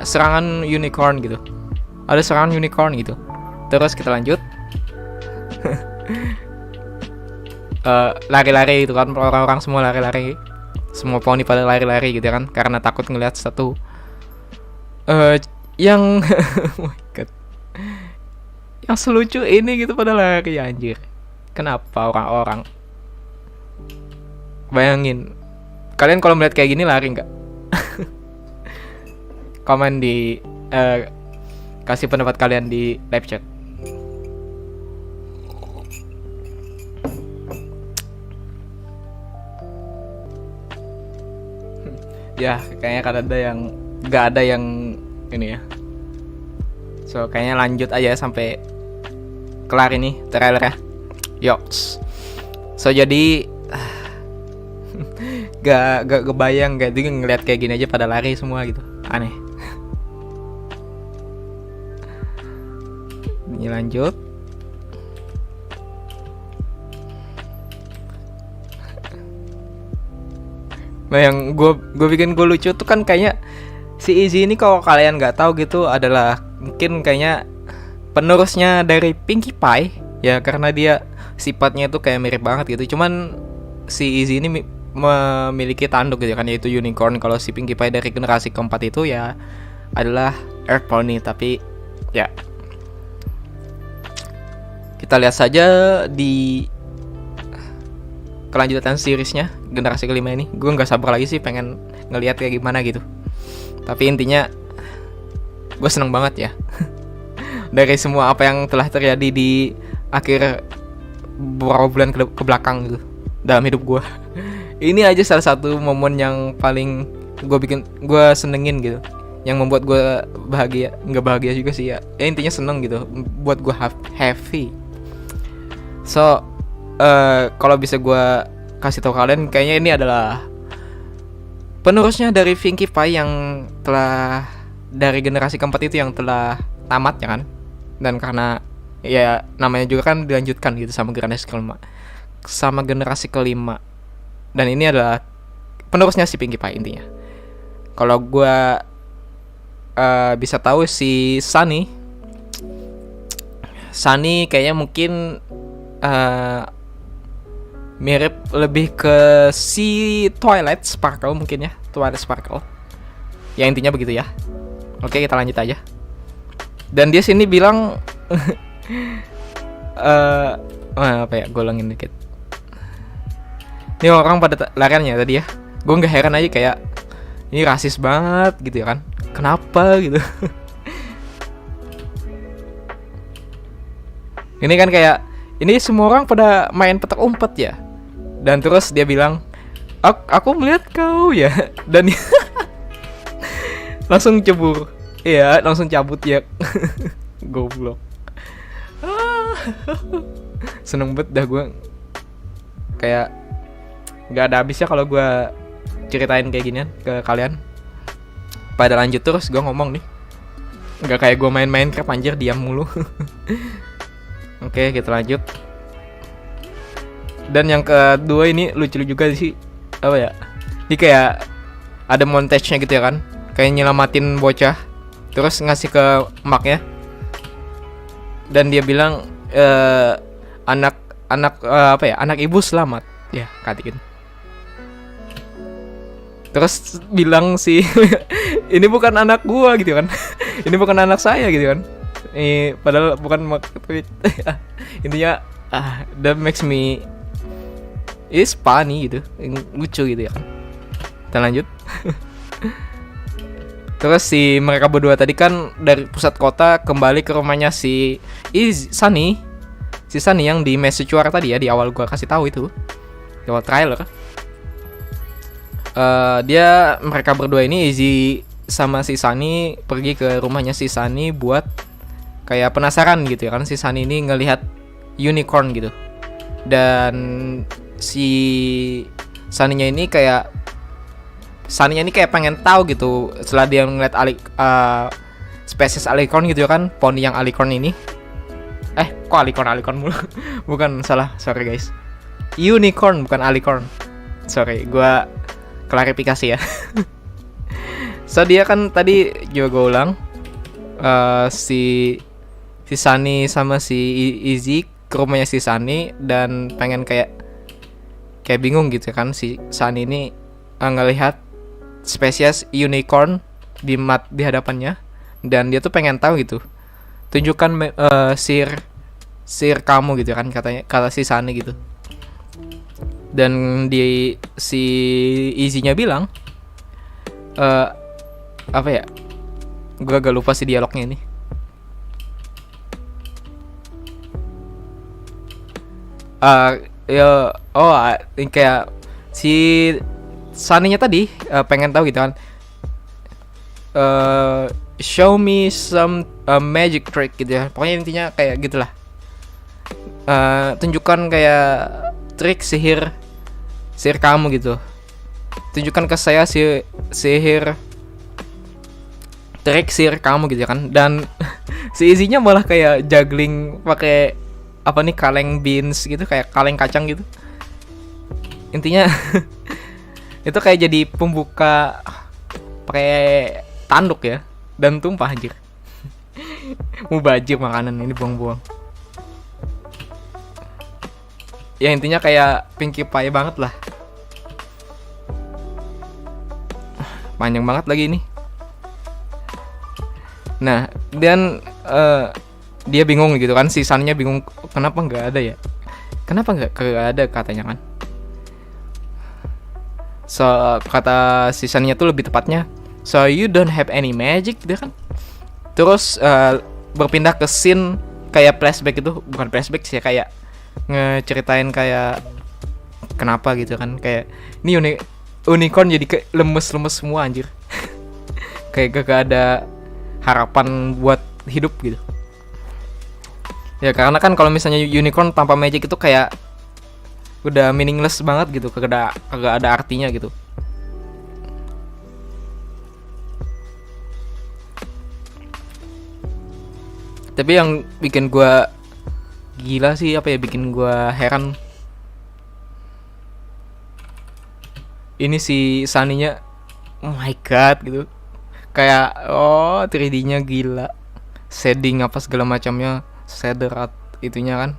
serangan unicorn gitu, ada serangan unicorn gitu. Terus kita lanjut. Lari-lari itu kan, orang-orang semua lari-lari, semua poni pada lari-lari gitu kan, karena takut ngeliat satu yang oh my god, yang selucu ini gitu pada lari anjir. Kenapa orang-orang, bayangin kalian kalau melihat kayak gini lari nggak? Komen di kasih pendapat kalian di live chat. Ya, kayaknya kan ada yang nggak ada yang ini ya. So, kayaknya lanjut aja sampai kelar ini trailer ya. Yoks. So, jadi gak kebayang gak juga ngeliat kayak gini aja pada lari semua gitu. Aneh. Ini lanjut. Nah, yang gue bikin gue lucu tuh kan kayaknya si Izzy ini, kalau kalian nggak tahu gitu, adalah mungkin kayaknya penerusnya dari Pinkie Pie ya, karena dia sifatnya itu kayak mirip banget gitu. Cuman si Izzy ini memiliki tanduk gitu kan, yaitu unicorn. Kalau si Pinkie Pie dari generasi keempat itu ya adalah Earth Pony. Tapi ya kita lihat saja di kelanjutan seriesnya generasi kelima ini. Gue nggak sabar lagi sih pengen ngelihat kayak gimana gitu. Tapi intinya gue seneng banget ya dari semua apa yang telah terjadi di akhir beberapa bulan ke belakang gitu dalam hidup gue. Ini aja salah satu momen yang paling gue senengin gitu, yang membuat gue bahagia. Nggak bahagia juga sih ya, intinya seneng gitu, buat gue happy. So kalau bisa gue kasih tahu kalian, kayaknya ini adalah penerusnya dari Pinkie Pie yang telah dari generasi keempat itu yang telah tamat ya kan. Dan karena ya namanya juga kan dilanjutkan gitu sama generasi kelima. Dan ini adalah penerusnya si Pinkie Pie intinya. Kalau gue bisa tahu si Sunny kayaknya mungkin mirip lebih ke si Twilight Sparkle mungkin ya, Twilight Sparkle. Ya intinya begitu ya. Oke, kita lanjut aja. Dan dia sini bilang apa ya, golongin dikit. Ini orang pada lariannya tadi ya. Gue nggak heran aja, kayak ini rasis banget gitu ya kan. Kenapa gitu? Ini kan kayak ini semua orang pada main petak umpet ya. Dan terus dia bilang, aku melihat kau ya. Dan langsung cebur. Iya, langsung cabut ya. Goblok. Seneng banget dah gue. Kayak gak ada habisnya kalau gue ceritain kayak ginian ke kalian. Pada lanjut terus gue ngomong nih. Gak kayak gue main Minecraft anjir, diam mulu. Oke, kita lanjut. Dan yang kedua ini lucu juga sih. Apa ya? Ini kayak ada montage-nya gitu ya kan. Kayak nyelamatin bocah, terus ngasih ke maknya. Dan dia bilang anak ibu selamat. Ya, katakan. Terus bilang sih ini bukan anak gua gitu kan. Ini bukan anak saya gitu kan. Ini padahal bukan intinya that makes me is funny gitu, lucu gitu ya kan. Kita lanjut. Terus si mereka berdua tadi kan dari pusat kota kembali ke rumahnya si Sunny yang di message war tadi ya, di awal gua kasih tahu itu, di awal trailer. Mereka berdua ini, Izzy sama si Sunny, pergi ke rumahnya si Sunny buat kayak penasaran gitu ya kan. Si Sunny ini ngelihat unicorn gitu. Dan si Sunny-nya ini kayak pengen tahu gitu setelah dia ngeliat spesies alicorn gitu kan, poni yang alicorn ini. Kok alicorn mulu? Bukan, salah, sorry guys. Unicorn bukan alicorn. Sorry, gua klarifikasi ya. So dia kan tadi juga gue ulang, si Sunny sama si Izzy ke rumahnya si Sunny dan pengen kayak bingung gitu kan. Si Sunny ini ngelihat spesies unicorn di hadapannya, dan dia tuh pengen tahu gitu, tunjukkan sir kamu gitu kan, kata si Sunny gitu. Dan si Izzy-nya bilang apa ya, gue agak lupa sih dialognya ini. Kayak si Sunny-nya tadi pengen tahu gitu kan, show me some magic trick gitu ya. Pokoknya intinya kayak gitulah, tunjukkan kayak trik sihir kamu gitu. Tunjukkan ke saya sihir trik sihir kamu gitu kan. Dan si Izzy-nya malah kayak juggling pakai apa nih, kaleng beans gitu, kayak kaleng kacang gitu. Intinya itu kayak jadi pembuka pakai tanduk ya, dan tumpah anjir. Mubazir makanan ini, buang-buang. Ya intinya kayak Pinkie Pie banget lah. Panjang banget lagi ini. Nah, dan Dia bingung gitu kan, si Sunny-nya bingung kenapa nggak ada ya, kenapa nggak ada katanya kan. So kata si Sunny-nya tuh lebih tepatnya, so you don't have any magic gitu kan. Terus berpindah ke scene kayak flashback itu, bukan flashback sih, kayak ngeceritain kayak kenapa gitu kan, kayak ini unicorn jadi kayak lemes-lemes semua anjir. Kayak gak ada harapan buat hidup gitu. Ya karena kan kalau misalnya unicorn tanpa magic itu kayak udah meaningless banget gitu, kagak ada artinya gitu. Tapi yang bikin gua gila sih, apa ya, bikin gua heran, ini si Sunny-nya, oh my god gitu. Kayak 3D-nya gila. Shading apa segala macamnya, shader itunya kan.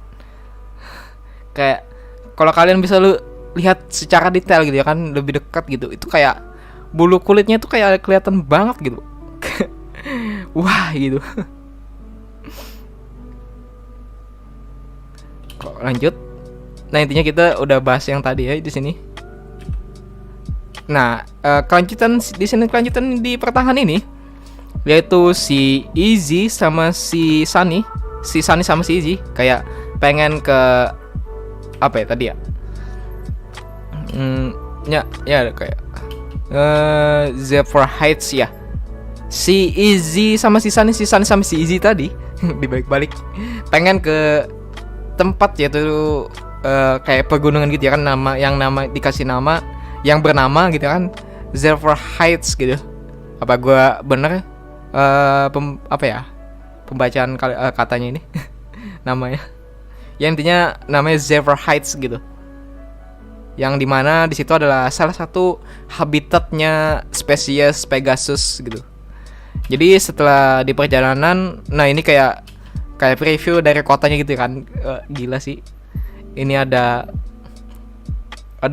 Kayak kalau kalian bisa lu lihat secara detail gitu ya kan, lebih dekat gitu, itu kayak bulu kulitnya tuh kayak kelihatan banget gitu. Wah gitu. Kok lanjut. Nah, intinya kita udah bahas yang tadi ya di sini. Nah, kelanjutan di pertahanan ini, yaitu si Easy sama si Sunny sama si Easy kayak pengen ke apa ya tadi ya? Ya kayak Zephyr Heights ya. Si Easy sama si Sunny sama si Easy tadi dibalik-balik pengen ke tempat yaitu kayak pegunungan gitu ya kan, dikasih nama yang bernama gitu kan, Zephyr Heights gitu. Apa gua bener apa ya pembacaan katanya ini namanya? Ya intinya namanya Zephyr Heights gitu. Yang dimana di situ adalah salah satu habitatnya spesies Pegasus gitu. Jadi setelah di perjalanan, nah ini kayak preview dari kotanya gitu kan, gila sih. Ini ada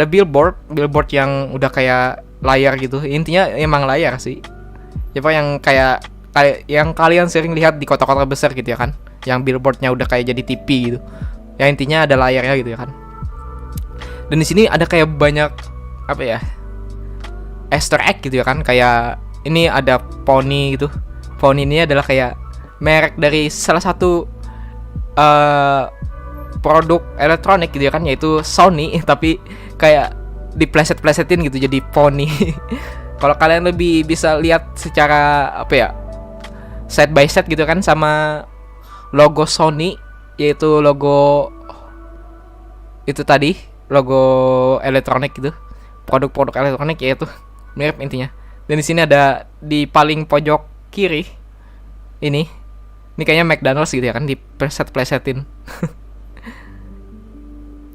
billboard yang udah kayak layar gitu. Intinya emang layar sih. Apa yang kayak yang kalian sering lihat di kota-kota besar gitu ya kan, yang billboardnya udah kayak jadi TV gitu. Ya intinya ada layarnya gitu ya kan. Dan di sini ada kayak banyak apa ya, Easter egg gitu ya kan. Kayak ini ada poni gitu. Poni ini adalah kayak merek dari salah satu produk elektronik gitu ya kan, yaitu Sony, tapi kayak dipleset-plesetin gitu jadi poni. Kalau kalian lebih bisa lihat secara apa ya, side by side gitu kan sama logo Sony, yaitu logo itu tadi, logo elektronik gitu, produk-produk elektronik yaitu mirip intinya. Dan di sini ada di paling pojok kiri ini kayaknya McDonald's gitu ya kan, dipleset-plesetin.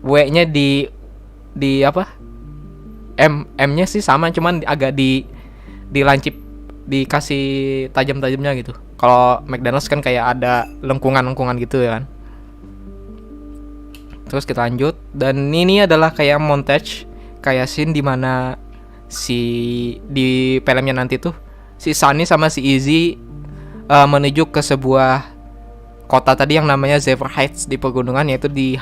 W-nya di apa? M-nya sih sama, cuman agak dilancip, dikasih tajam-tajamnya gitu. Kalau McDonald's kan kayak ada lengkungan-lengkungan gitu ya kan. Terus kita lanjut, dan ini adalah kayak montage, kayak scene dimana di filmnya nanti tuh si Sunny sama si Easy menuju ke sebuah kota tadi yang namanya Zephyr Heights di pegunungan, yaitu di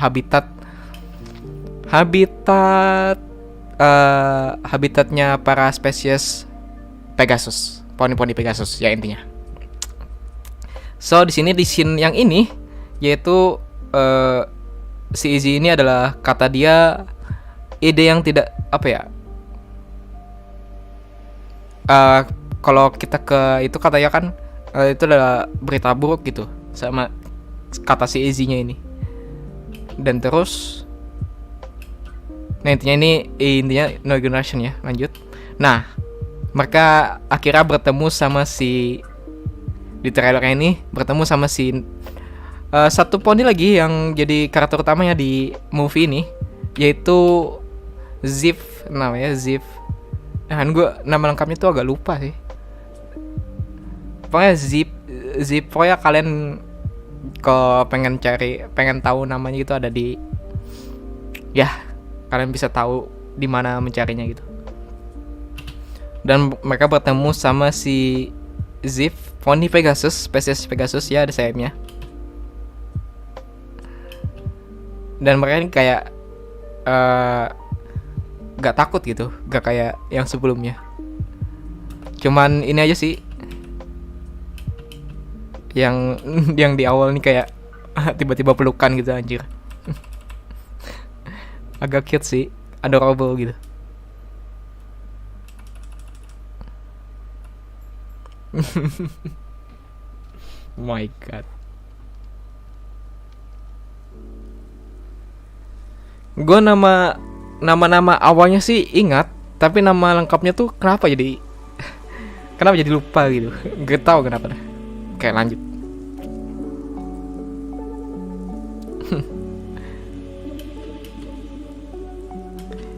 habitatnya para spesies Pegasus, poni-poni Pegasus ya intinya. So di scene yang ini, yaitu si Easy ini adalah, kata dia, ide yang tidak apa ya, kalau kita ke itu katanya kan itu adalah berita buruk gitu, sama kata si Easy-nya ini. Dan terus, nah intinya no generation ya, lanjut. Nah, mereka akhirnya bertemu sama di trailer ini bertemu sama satu poni lagi yang jadi karakter utamanya di movie ini, yaitu Ziff, namanya Ziff. Nah, gue nama lengkapnya tuh agak lupa sih. Pokoknya Ziff, pokoknya kalian kalau pengen tahu namanya gitu ada di, ya kalian bisa tahu di mana mencarinya gitu. Dan mereka bertemu sama si Ziff, poni Pegasus, spesies Pegasus ya, ada sayapnya. Dan mereka ini kayak eh, gak takut gitu, gak kayak yang sebelumnya. Cuman ini aja sih yang yang di awal nih kayak tiba-tiba pelukan gitu anjir. Agak cute sih, adorable gitu. My god. Gue nama-nama awalnya sih ingat, tapi nama lengkapnya tuh kenapa jadi lupa gitu. Gak tau kenapa dah. Kayak lanjut.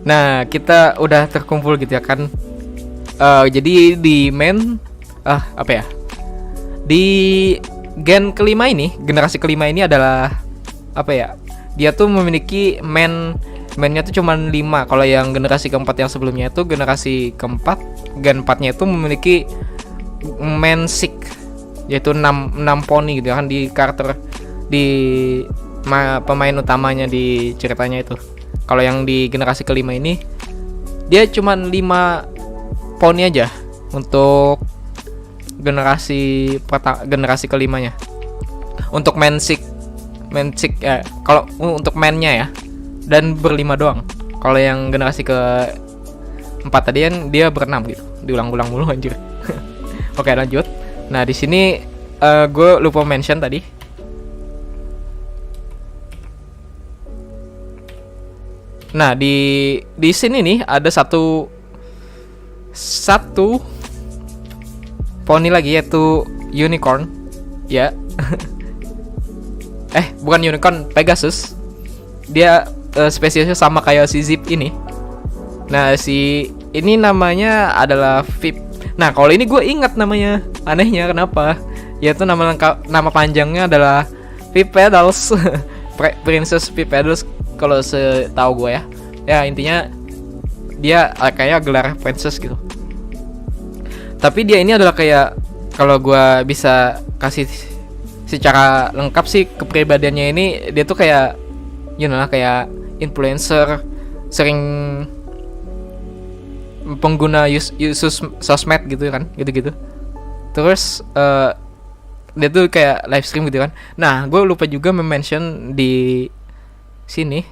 Nah, kita udah terkumpul gitu ya kan. Jadi di main apa ya? Di kelima ini, generasi kelima ini adalah apa ya? Dia tuh memiliki mainnya tuh cuman 5. Kalau yang generasi keempat yang sebelumnya itu generasi keempat, gen 4-nya itu memiliki main sick, yaitu 6 poni gitu kan di karakter di pemain utamanya di ceritanya itu. Kalau yang di generasi kelima ini dia cuman 5 poni aja untuk generasi kelimanya. Untuk main sick kalau untuk mainnya ya, dan berlima doang. Kalau yang generasi ke 4 tadi kan dia berenam gitu. Diulang-ulang mulu anjir. Oke, lanjut. Nah, di sini gue lupa mention tadi. Nah, di sini nih ada satu poni lagi, yaitu unicorn. Ya. Bukan unicorn, Pegasus. Dia spesiesnya sama kayak si Zip ini. Nah, si ini namanya adalah Vip. Nah, kalau ini gue ingat namanya. Anehnya kenapa? Yaitu nama panjangnya adalah Vip Pedals. Princess Vip Pedals kalau setahu gue ya. Ya, intinya dia kayak gelar princess gitu. Tapi dia ini adalah kayak, kalau gue bisa kasih secara lengkap sih kepribadiannya ini, dia tuh kayak kayak influencer, sering pengguna sosmed gitu kan, gitu-gitu. Terus dia tuh kayak live stream gitu kan. Nah, gue lupa juga mention di sini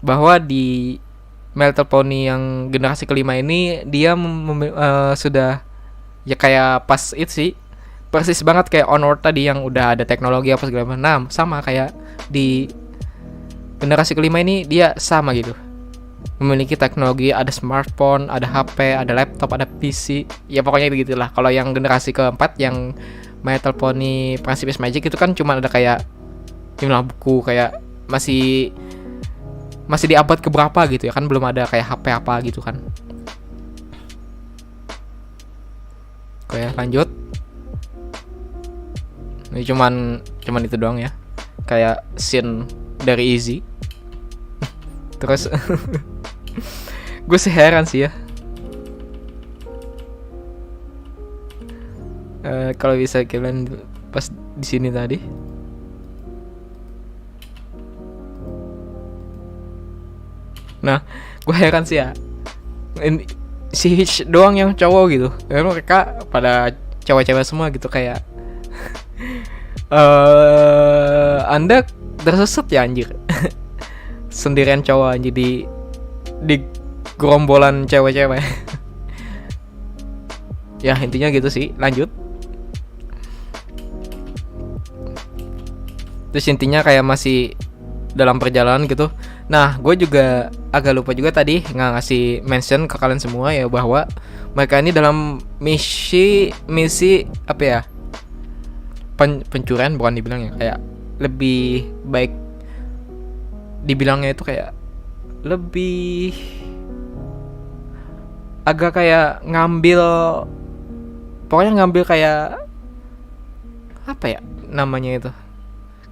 bahwa di My Little Pony yang generasi kelima ini dia sudah ya kayak pas itu sih, persis banget kayak Onward tadi yang udah ada teknologi apa segala macam. Nah, sama kayak di generasi kelima ini dia sama gitu, memiliki teknologi, ada smartphone, ada HP, ada laptop, ada PC. Ya pokoknya begitulah. Kalau yang generasi keempat yang My Little Pony Friendship is Magic itu kan cuma ada kayak jumlah buku, kayak masih di abad keberapa gitu ya kan, belum ada kayak HP apa gitu kan. Oke, lanjut. Ini cuman itu doang ya, kayak scene dari Easy. Terus gue sih heran sih ya, kalau bisa kalian pas di sini tadi. Nah, gue heran sih ya, ini si Hitch doang yang cowok gitu. Mereka pada cewek-cewek semua gitu, kayak Anda tersesat ya anjir. Sendirian cowok anjir di gerombolan cewek-cewek. Ya intinya gitu sih. Lanjut. Terus intinya kayak masih dalam perjalanan gitu. Nah, gue juga agak lupa juga tadi nggak ngasih mention ke kalian semua ya, bahwa mereka ini dalam misi apa ya, pencurian bukan dibilang ya, kayak lebih baik dibilangnya itu kayak lebih agak kayak ngambil kayak apa ya namanya itu,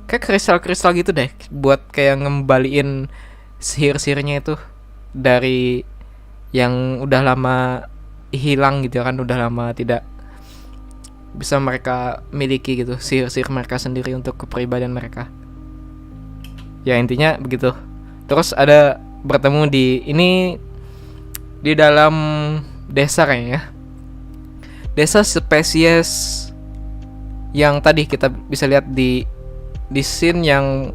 kayak kristal gitu deh, buat kayak ngembaliin sihir-sihirnya itu dari yang udah lama hilang gitu kan, udah lama tidak bisa mereka miliki gitu, sihir-sihir mereka sendiri untuk kepribadian mereka. Ya intinya begitu. Terus ada bertemu di ini di dalam desa kayaknya. Desa spesies yang tadi kita bisa lihat di scene yang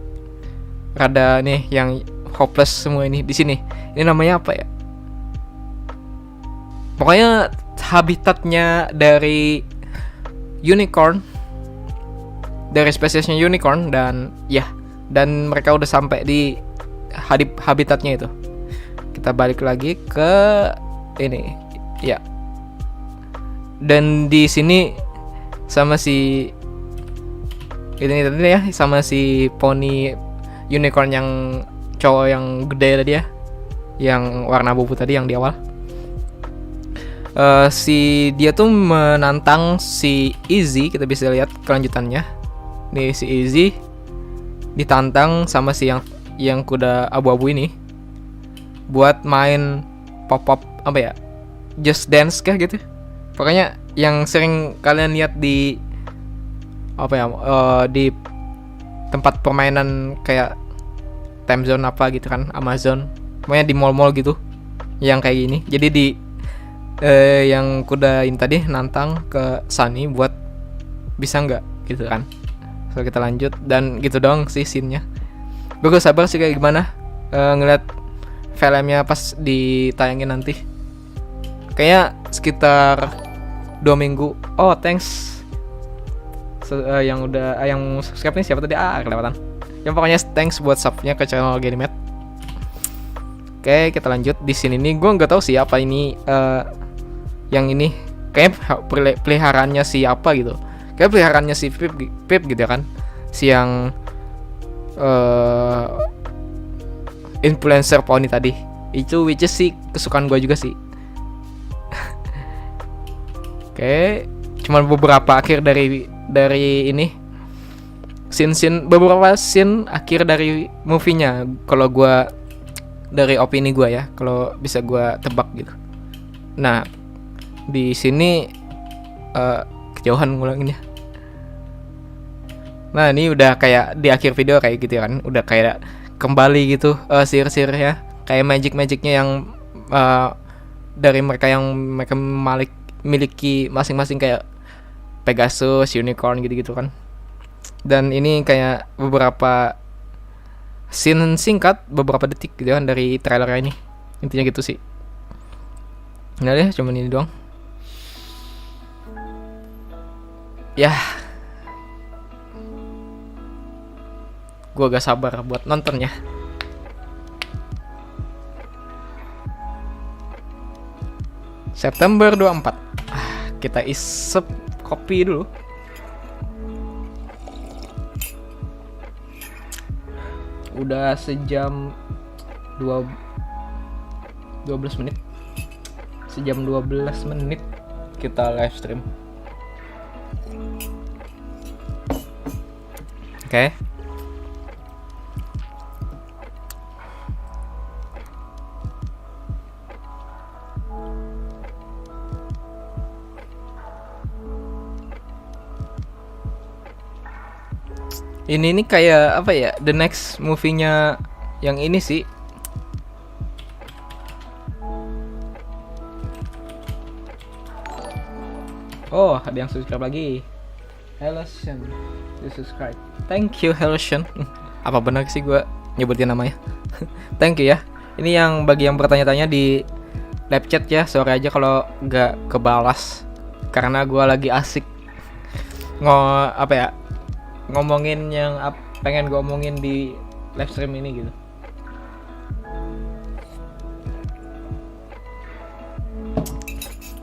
rada nih yang hopeless semua ini di sini. Ini namanya apa ya? Pokoknya habitatnya dari unicorn, dari spesiesnya unicorn, dan ya, dan mereka udah sampai di habitatnya itu. Kita balik lagi ke ini ya, dan di sini sama si ini tadi ya, sama si poni unicorn yang cowok yang gede tadi ya, yang warna abu-abu tadi yang di awal. Si dia tuh menantang si Izzy, kita bisa lihat kelanjutannya. Nih si Izzy ditantang sama si yang kuda abu-abu ini buat main pop-up apa ya, Just Dance kah gitu. Pokoknya yang sering kalian lihat di apa ya, di tempat permainan kayak Time Zone apa gitu kan, Amazon. Pokoknya di mall-mall gitu yang kayak gini. Jadi di yang kudain tadi nantang ke Sunny buat bisa nggak gitu kan. So kita lanjut, dan gitu doang sih scene-nya. Gue gak sabar sih kayak gimana ngeliat filmnya pas ditayangin nanti. Kayaknya sekitar 2 minggu. Oh thanks yang udah yang subscribe nih, siapa tadi? Kelewatan. Yang pokoknya thanks buat subnya ke channel Genimet. Oke, kita lanjut. Di sini nih gue nggak tahu siapa ini, yang ini kayak peliharaannya siapa gitu. Kayak peliharaannya si Pip gitu kan. Si yang influencer pony tadi. Itu which is sih kesukaan gue juga sih. Oke, cuman beberapa akhir dari ini scene beberapa scene akhir dari movie-nya kalau gue, dari opini gue ya, kalau bisa gue tebak gitu. Nah di sini kejauhan ngulanginnya. Nah ini udah kayak di akhir video kayak gitu kan, udah kayak kembali gitu sihir ya, kayak magicnya yang dari mereka yang mereka miliki masing-masing, kayak Pegasus, unicorn gitu kan. Dan ini kayak beberapa scene singkat beberapa detik gitu kan dari trailer ini, intinya gitu sih. Nah deh, cuman ini doang ya. Gue gak sabar buat nontonnya. September 24. Kita isep kopi dulu. Udah sejam 12 menit. Sejam 12 menit kita live stream. Oke. Ini kayak apa ya, the next movie-nya yang ini sih. Oh, ada yang subscribe lagi. Hello Shen, you subscribe. Thank you Hello Shen. Apa benar sih gue nyebutin namanya? Thank you ya. Ini yang bagi yang bertanya-tanya di live chat ya, sorry aja kalau gak kebalas, karena gue lagi asik ngomongin yang pengen gue omongin di live stream ini gitu.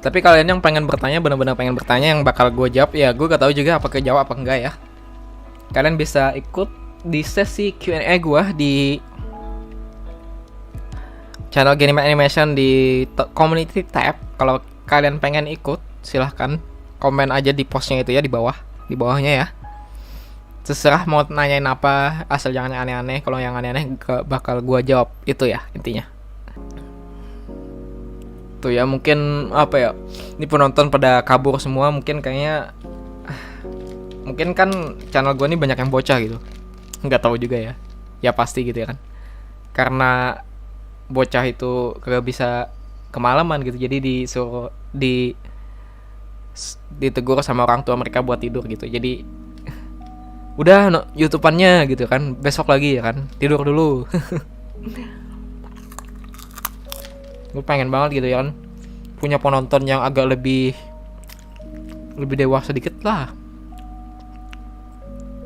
Tapi kalian yang pengen bertanya, benar-benar pengen bertanya, yang bakal gue jawab ya, gue gak tahu juga apakah jawab apa enggak ya. Kalian bisa ikut di sesi Q&A gue di channel Genimet Animation di community tab. Kalau kalian pengen ikut, silahkan komen aja di postnya itu ya, di bawahnya ya. Terserah mau nanyain apa, asal jangan yang aneh-aneh. Kalau yang aneh-aneh gak bakal gue jawab, itu ya intinya. Tuh ya, mungkin apa ya, ini penonton pada kabur semua, mungkin kayaknya, mungkin kan channel gue ini banyak yang bocah gitu, nggak tahu juga ya. ya pasti gitu ya kan, karena bocah itu kagak bisa kemalaman gitu, jadi ditegur sama orang tua mereka buat tidur gitu. Jadi udah no, YouTubeannya gitu kan, besok lagi ya kan, tidur dulu. Gue pengen banget gitu ya kan, punya penonton yang agak lebih dewasa dikit lah.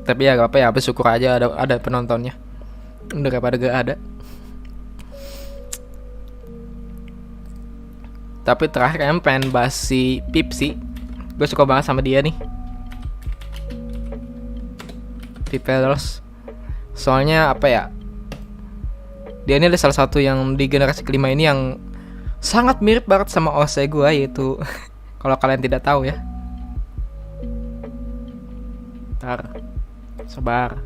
Tapi ya gak apa ya, bersyukur aja ada penontonnya daripada gak ada. Tapi terakhir em pengen bahas si Pip sih, gue suka banget sama dia nih, Pip Pelers. Soalnya apa ya, dia ini adalah salah satu yang di generasi kelima ini yang sangat mirip banget sama OC gue, yaitu kalau kalian tidak tahu ya, ntar sabar,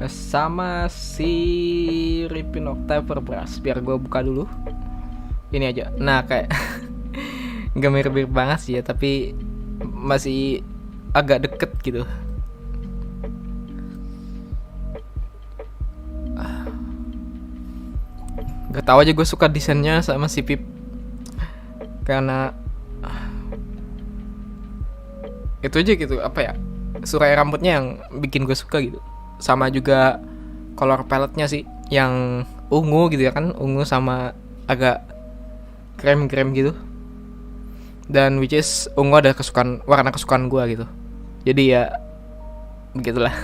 sama si Ripin October Brass. Biar gue buka dulu ini aja. Nah kayak nggak mirip-mirip banget sih ya, tapi masih agak deket gitu. Gak tau aja, gue suka desainnya sama si Pip, karena itu aja gitu, apa ya, surai rambutnya yang bikin gue suka gitu. Sama juga color palette-nya sih, yang ungu gitu ya kan, ungu sama agak krem-krem gitu. Dan which is ungu ada warna kesukaan gue gitu. Jadi ya begitulah.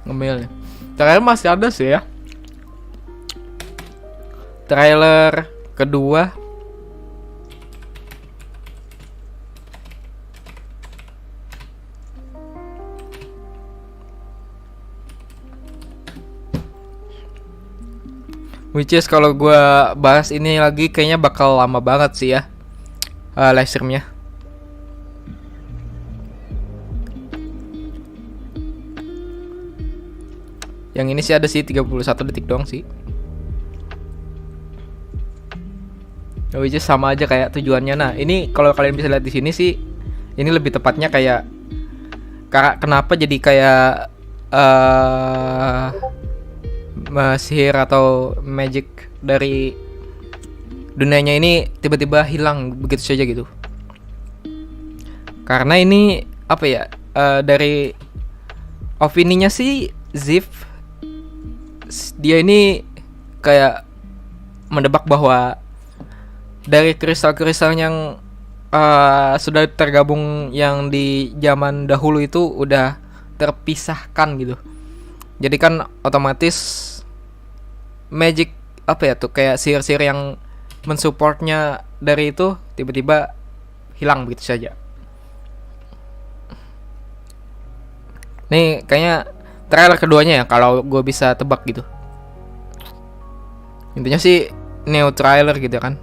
Ngemil nih. Trailer masih ada sih ya. Trailer kedua which is kalau gue bahas ini lagi kayaknya bakal lama banget sih ya, live streamnya. Yang ini sih ada sih 31 detik doang sih. Which is sama aja kayak tujuannya. Nah ini kalau kalian bisa lihat di sini sih, ini lebih tepatnya kayak kenapa jadi kayak sihir atau magic dari dunianya ini tiba-tiba hilang begitu saja gitu. Karena ini apa ya, dari opininya sih Ziv, dia ini kayak mendebak bahwa dari kristal-kristal yang sudah tergabung yang di zaman dahulu itu udah terpisahkan gitu. Jadi kan otomatis magic apa ya tuh, kayak sihir-sihir yang mensupportnya dari itu tiba-tiba hilang begitu saja. Nih kayaknya trailer keduanya ya kalau gue bisa tebak gitu. Intinya sih new trailer gitu kan.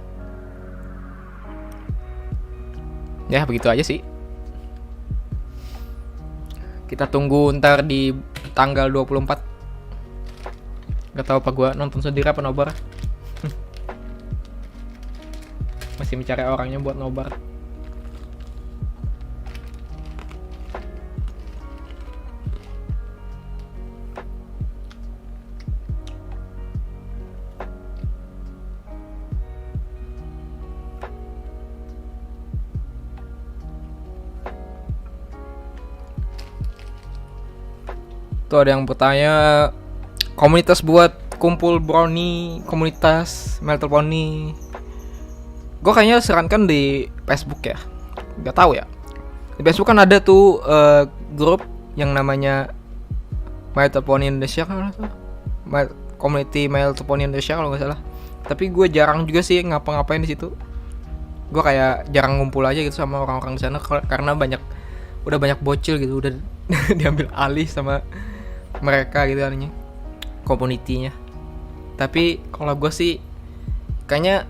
Ya begitu aja sih. Kita tunggu ntar di tanggal 24. Gak tau apa gue nonton sendiri apa nobar. Masih mencari orangnya buat nobar. Tuh ada yang bertanya, komunitas buat kumpul brownie, komunitas Melter Pony. Gue kayaknya sarankan di Facebook ya. Gak tahu ya. Di Facebook kan ada tuh grup yang namanya Melter Pony Indonesia kan, community Melter Pony Indonesia kalau nggak salah. Tapi gue jarang juga sih ngapa-ngapain di situ. Gue kayak jarang ngumpul aja gitu sama orang-orang di sana karena udah banyak bocil gitu, udah diambil alih sama mereka gitu artinya community-nya. Tapi kalau gue sih kayaknya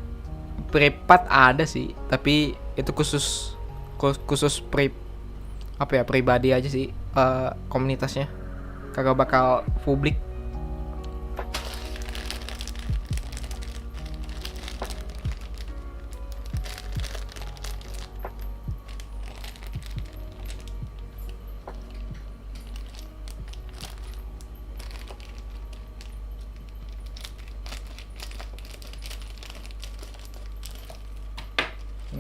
privat ada sih, tapi itu khusus pribadi aja sih, komunitasnya kagak bakal publik.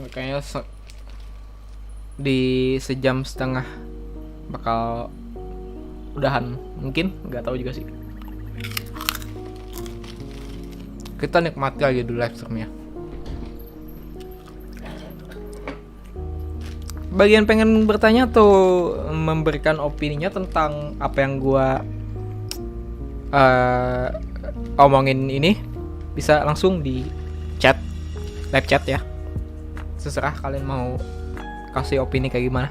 kayaknya di sejam setengah bakal udahan, mungkin nggak tahu juga sih. Kita nikmati aja dulu live streamnya. Bagian pengen bertanya atau memberikan opininya tentang apa yang gua omongin ini, bisa langsung di chat, live chat ya. Terserah kalian mau kasih opini kayak gimana.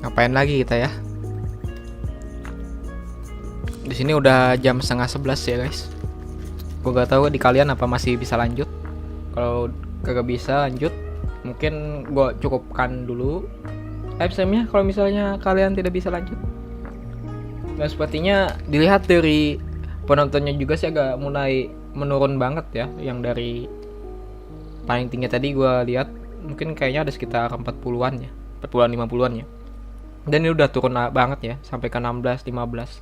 Ngapain lagi kita ya? Di sini udah jam 10:30 ya guys. Gue gak tahu di kalian apa masih bisa lanjut. Kalau kagak bisa lanjut, mungkin gue cukupkan dulu live streamnya. Kalau misalnya kalian tidak bisa lanjut, dan sepertinya dilihat dari penontonnya juga sih agak mulai menurun banget ya. Yang dari paling tinggi tadi gue lihat mungkin kayaknya ada sekitar 40-an ya, 40-an 50-an ya. Dan ini udah turun banget ya, sampai ke 16, 15.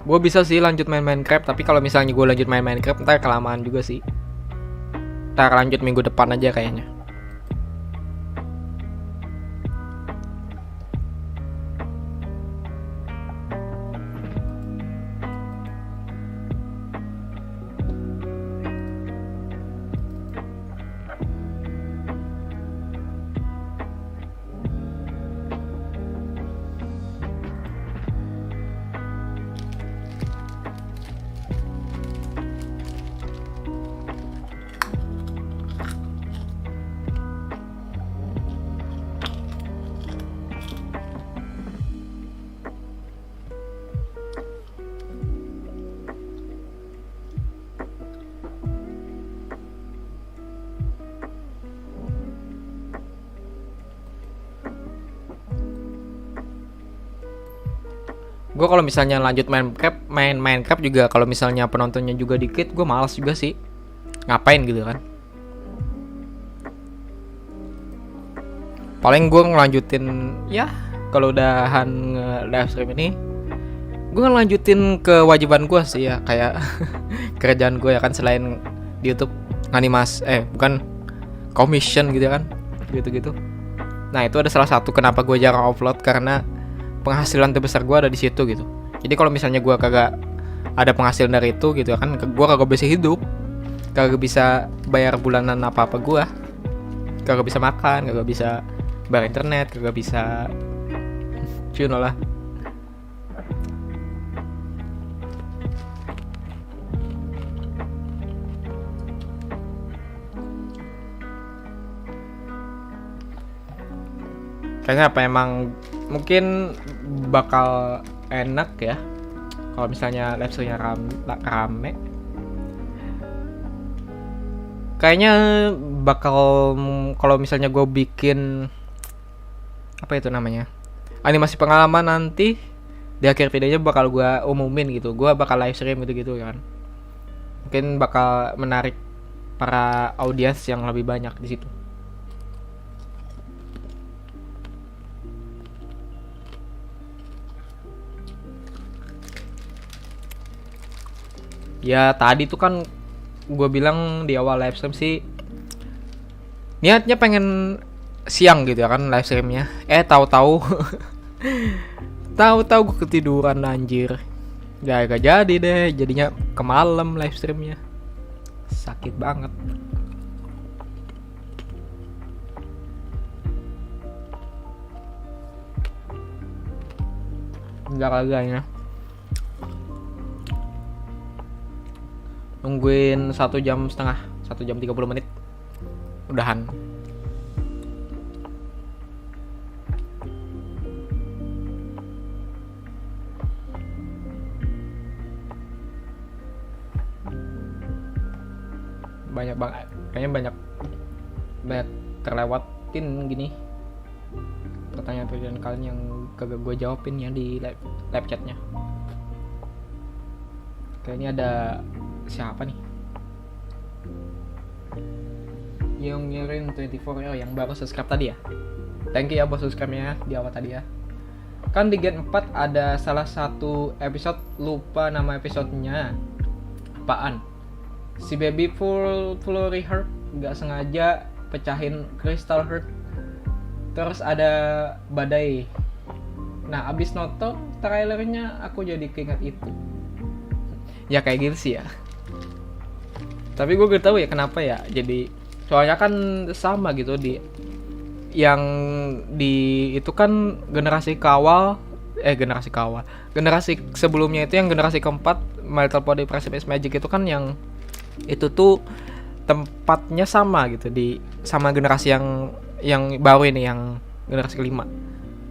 Gue bisa sih lanjut main Minecraft, tapi kalau misalnya gue lanjut main Minecraft ntar kelamaan juga sih. Ntar lanjut minggu depan aja kayaknya. Gue kalau misalnya lanjut main Minecraft juga, kalau misalnya penontonnya juga dikit, gue malas juga sih. Ngapain gitu kan? Paling gue ngelanjutin ya, kalau udahan live stream ini, gue ngelanjutin kewajiban gue sih ya, kayak kerjaan gue ya kan, selain di YouTube animasi, bukan commission gitu kan, gitu-gitu. Nah itu ada salah satu kenapa gue jarang upload, karena penghasilan terbesar gue ada di situ gitu. Jadi kalau misalnya gue kagak ada penghasilan dari itu gitu kan, gue kagak bisa hidup, kagak bisa bayar bulanan apa-apa, gue kagak bisa makan, kagak bisa bayar internet, kagak bisa lah. Kayaknya apa, emang mungkin bakal enak ya kalau misalnya live streamnya rame. Kayaknya bakal, kalau misalnya gue bikin apa itu namanya, animasi pengalaman, nanti di akhir videonya bakal gue umumin gitu, gue bakal live stream gitu kan. Mungkin bakal menarik para audiens yang lebih banyak di situ. Ya tadi tuh kan gue bilang di awal live stream sih niatnya pengen siang gitu ya kan live streamnya. Tahu-tahu tahu-tahu gue ketiduran anjir. Gak jadi deh, jadinya ke malam live streamnya. Sakit banget. Enggak kagaknya. Nungguin 1 jam setengah, 1 jam 30 menit. Udahan. Banyak banget, kayaknya banyak terlewatin gini pertanyaan kalian yang kagak gue jawabin ya di live chatnya. Kayaknya ada siapa nih yang ngirim 24 yang baru subscribe tadi ya. Thank you ya buat subscribe-nya di awal tadi ya. Kan di Gen 4 ada salah satu episode, lupa nama episodenya apaan. Si baby Flurry Heart gak sengaja pecahin Crystal Heart. Terus ada badai. Nah abis nonton trailernya aku jadi keinget itu. Ya kayak gitu sih ya. Tapi gue gak tahu ya kenapa ya. Jadi soalnya kan sama gitu di yang di itu kan generasi sebelumnya itu yang generasi keempat My Little Pony Princess Magic itu kan yang itu tuh tempatnya sama gitu di sama generasi yang baru ini yang generasi kelima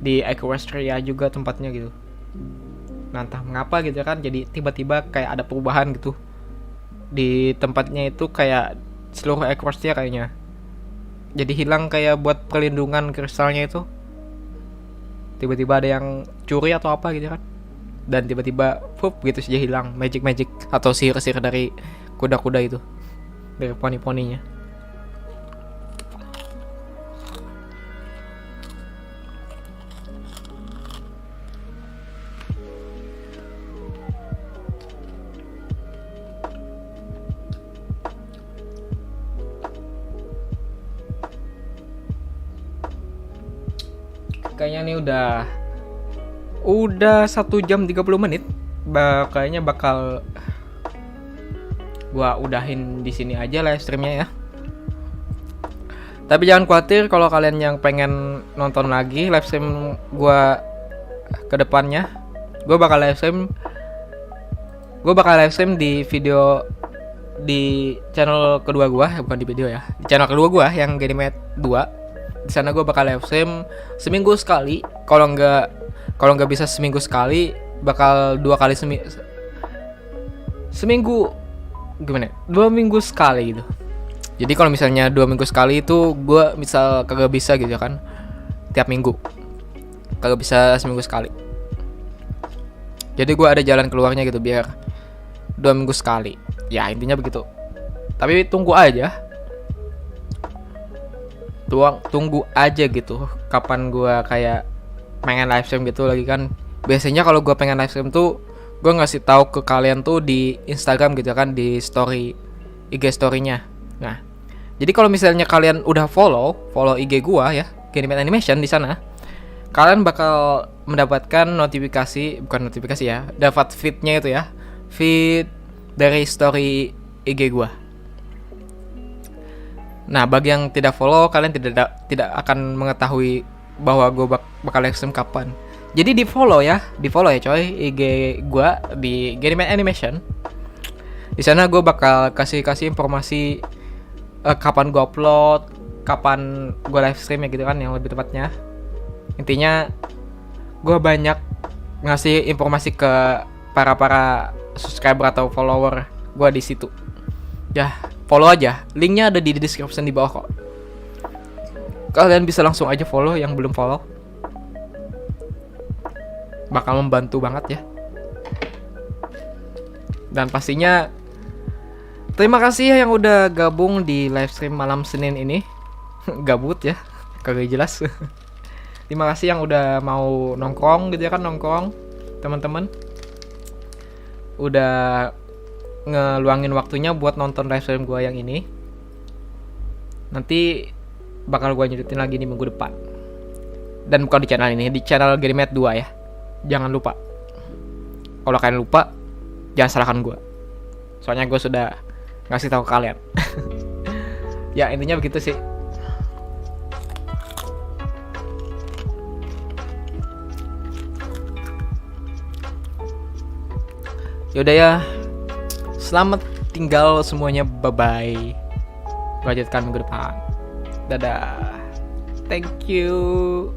di Equestria juga tempatnya gitu. Nah entah mengapa gitu kan jadi tiba-tiba kayak ada perubahan gitu di tempatnya itu, kayak seluruh Equestria kayaknya jadi hilang kayak buat perlindungan kristalnya itu. Tiba-tiba ada yang curi atau apa gitu kan, dan tiba-tiba gitu saja hilang magic atau sihir dari kuda-kuda itu, dari poni-poninya. Kayaknya nih udah 1 jam 30 menit. Kayaknya bakal gua udahin di sini aja live streamnya ya. Tapi jangan khawatir kalau kalian yang pengen nonton lagi live stream gua ke depannya. Gua bakal live stream di video di channel kedua gua, bukan di video ya. Di channel kedua gua yang Gedimet 2. Di sana gue bakal live stream seminggu sekali. Kalau nggak bisa seminggu sekali, bakal 2 kali seminggu. Gimana? 2 minggu sekali gitu. Jadi kalau misalnya 2 minggu sekali itu gue misal kagak bisa gitu kan, tiap minggu kagak bisa seminggu sekali. Jadi gue ada jalan keluarnya gitu biar 2 minggu sekali. Ya intinya begitu. Tapi tunggu aja gitu kapan gue kayak pengen live stream gitu lagi kan. Biasanya kalau gue pengen live stream tuh gue ngasih tahu ke kalian tuh di Instagram gitu kan, di story IG story-nya. Nah jadi kalau misalnya kalian udah follow IG gue ya, Gedimet Animation, di sana kalian bakal mendapatkan dapat feed-nya itu ya, feed dari story IG gue. Nah, bagi yang tidak follow, kalian tidak akan mengetahui bahwa gue bakal live stream kapan. Jadi di follow ya coy IG gue di Gedimet Animation. Di sana gue bakal kasih informasi kapan gue upload, kapan gue live stream ya gitu kan, yang lebih tepatnya. Intinya gue banyak ngasih informasi ke para subscriber atau follower gue di situ. Ya, follow aja, linknya ada di description di bawah kok. Kalian bisa langsung aja follow yang belum follow. Bakal membantu banget ya. Dan pastinya terima kasih ya yang udah gabung di live stream malam Senin ini. Gabut ya, kagak jelas. Terima kasih yang udah mau nongkrong gitu ya kan, nongkrong teman-teman. Udah ngeluangin waktunya buat nonton live stream gue yang ini. Nanti bakal gue nyeritain lagi di minggu depan. Dan bukan di channel ini, di channel Gerimet 2 ya. Jangan lupa. Kalau kalian lupa, jangan salahkan gue. Soalnya gue sudah ngasih tahu kalian. Ya intinya begitu sih. Yaudah ya, selamat tinggal semuanya, bye bye. Lanjutkan minggu depan. Dadah. Thank you.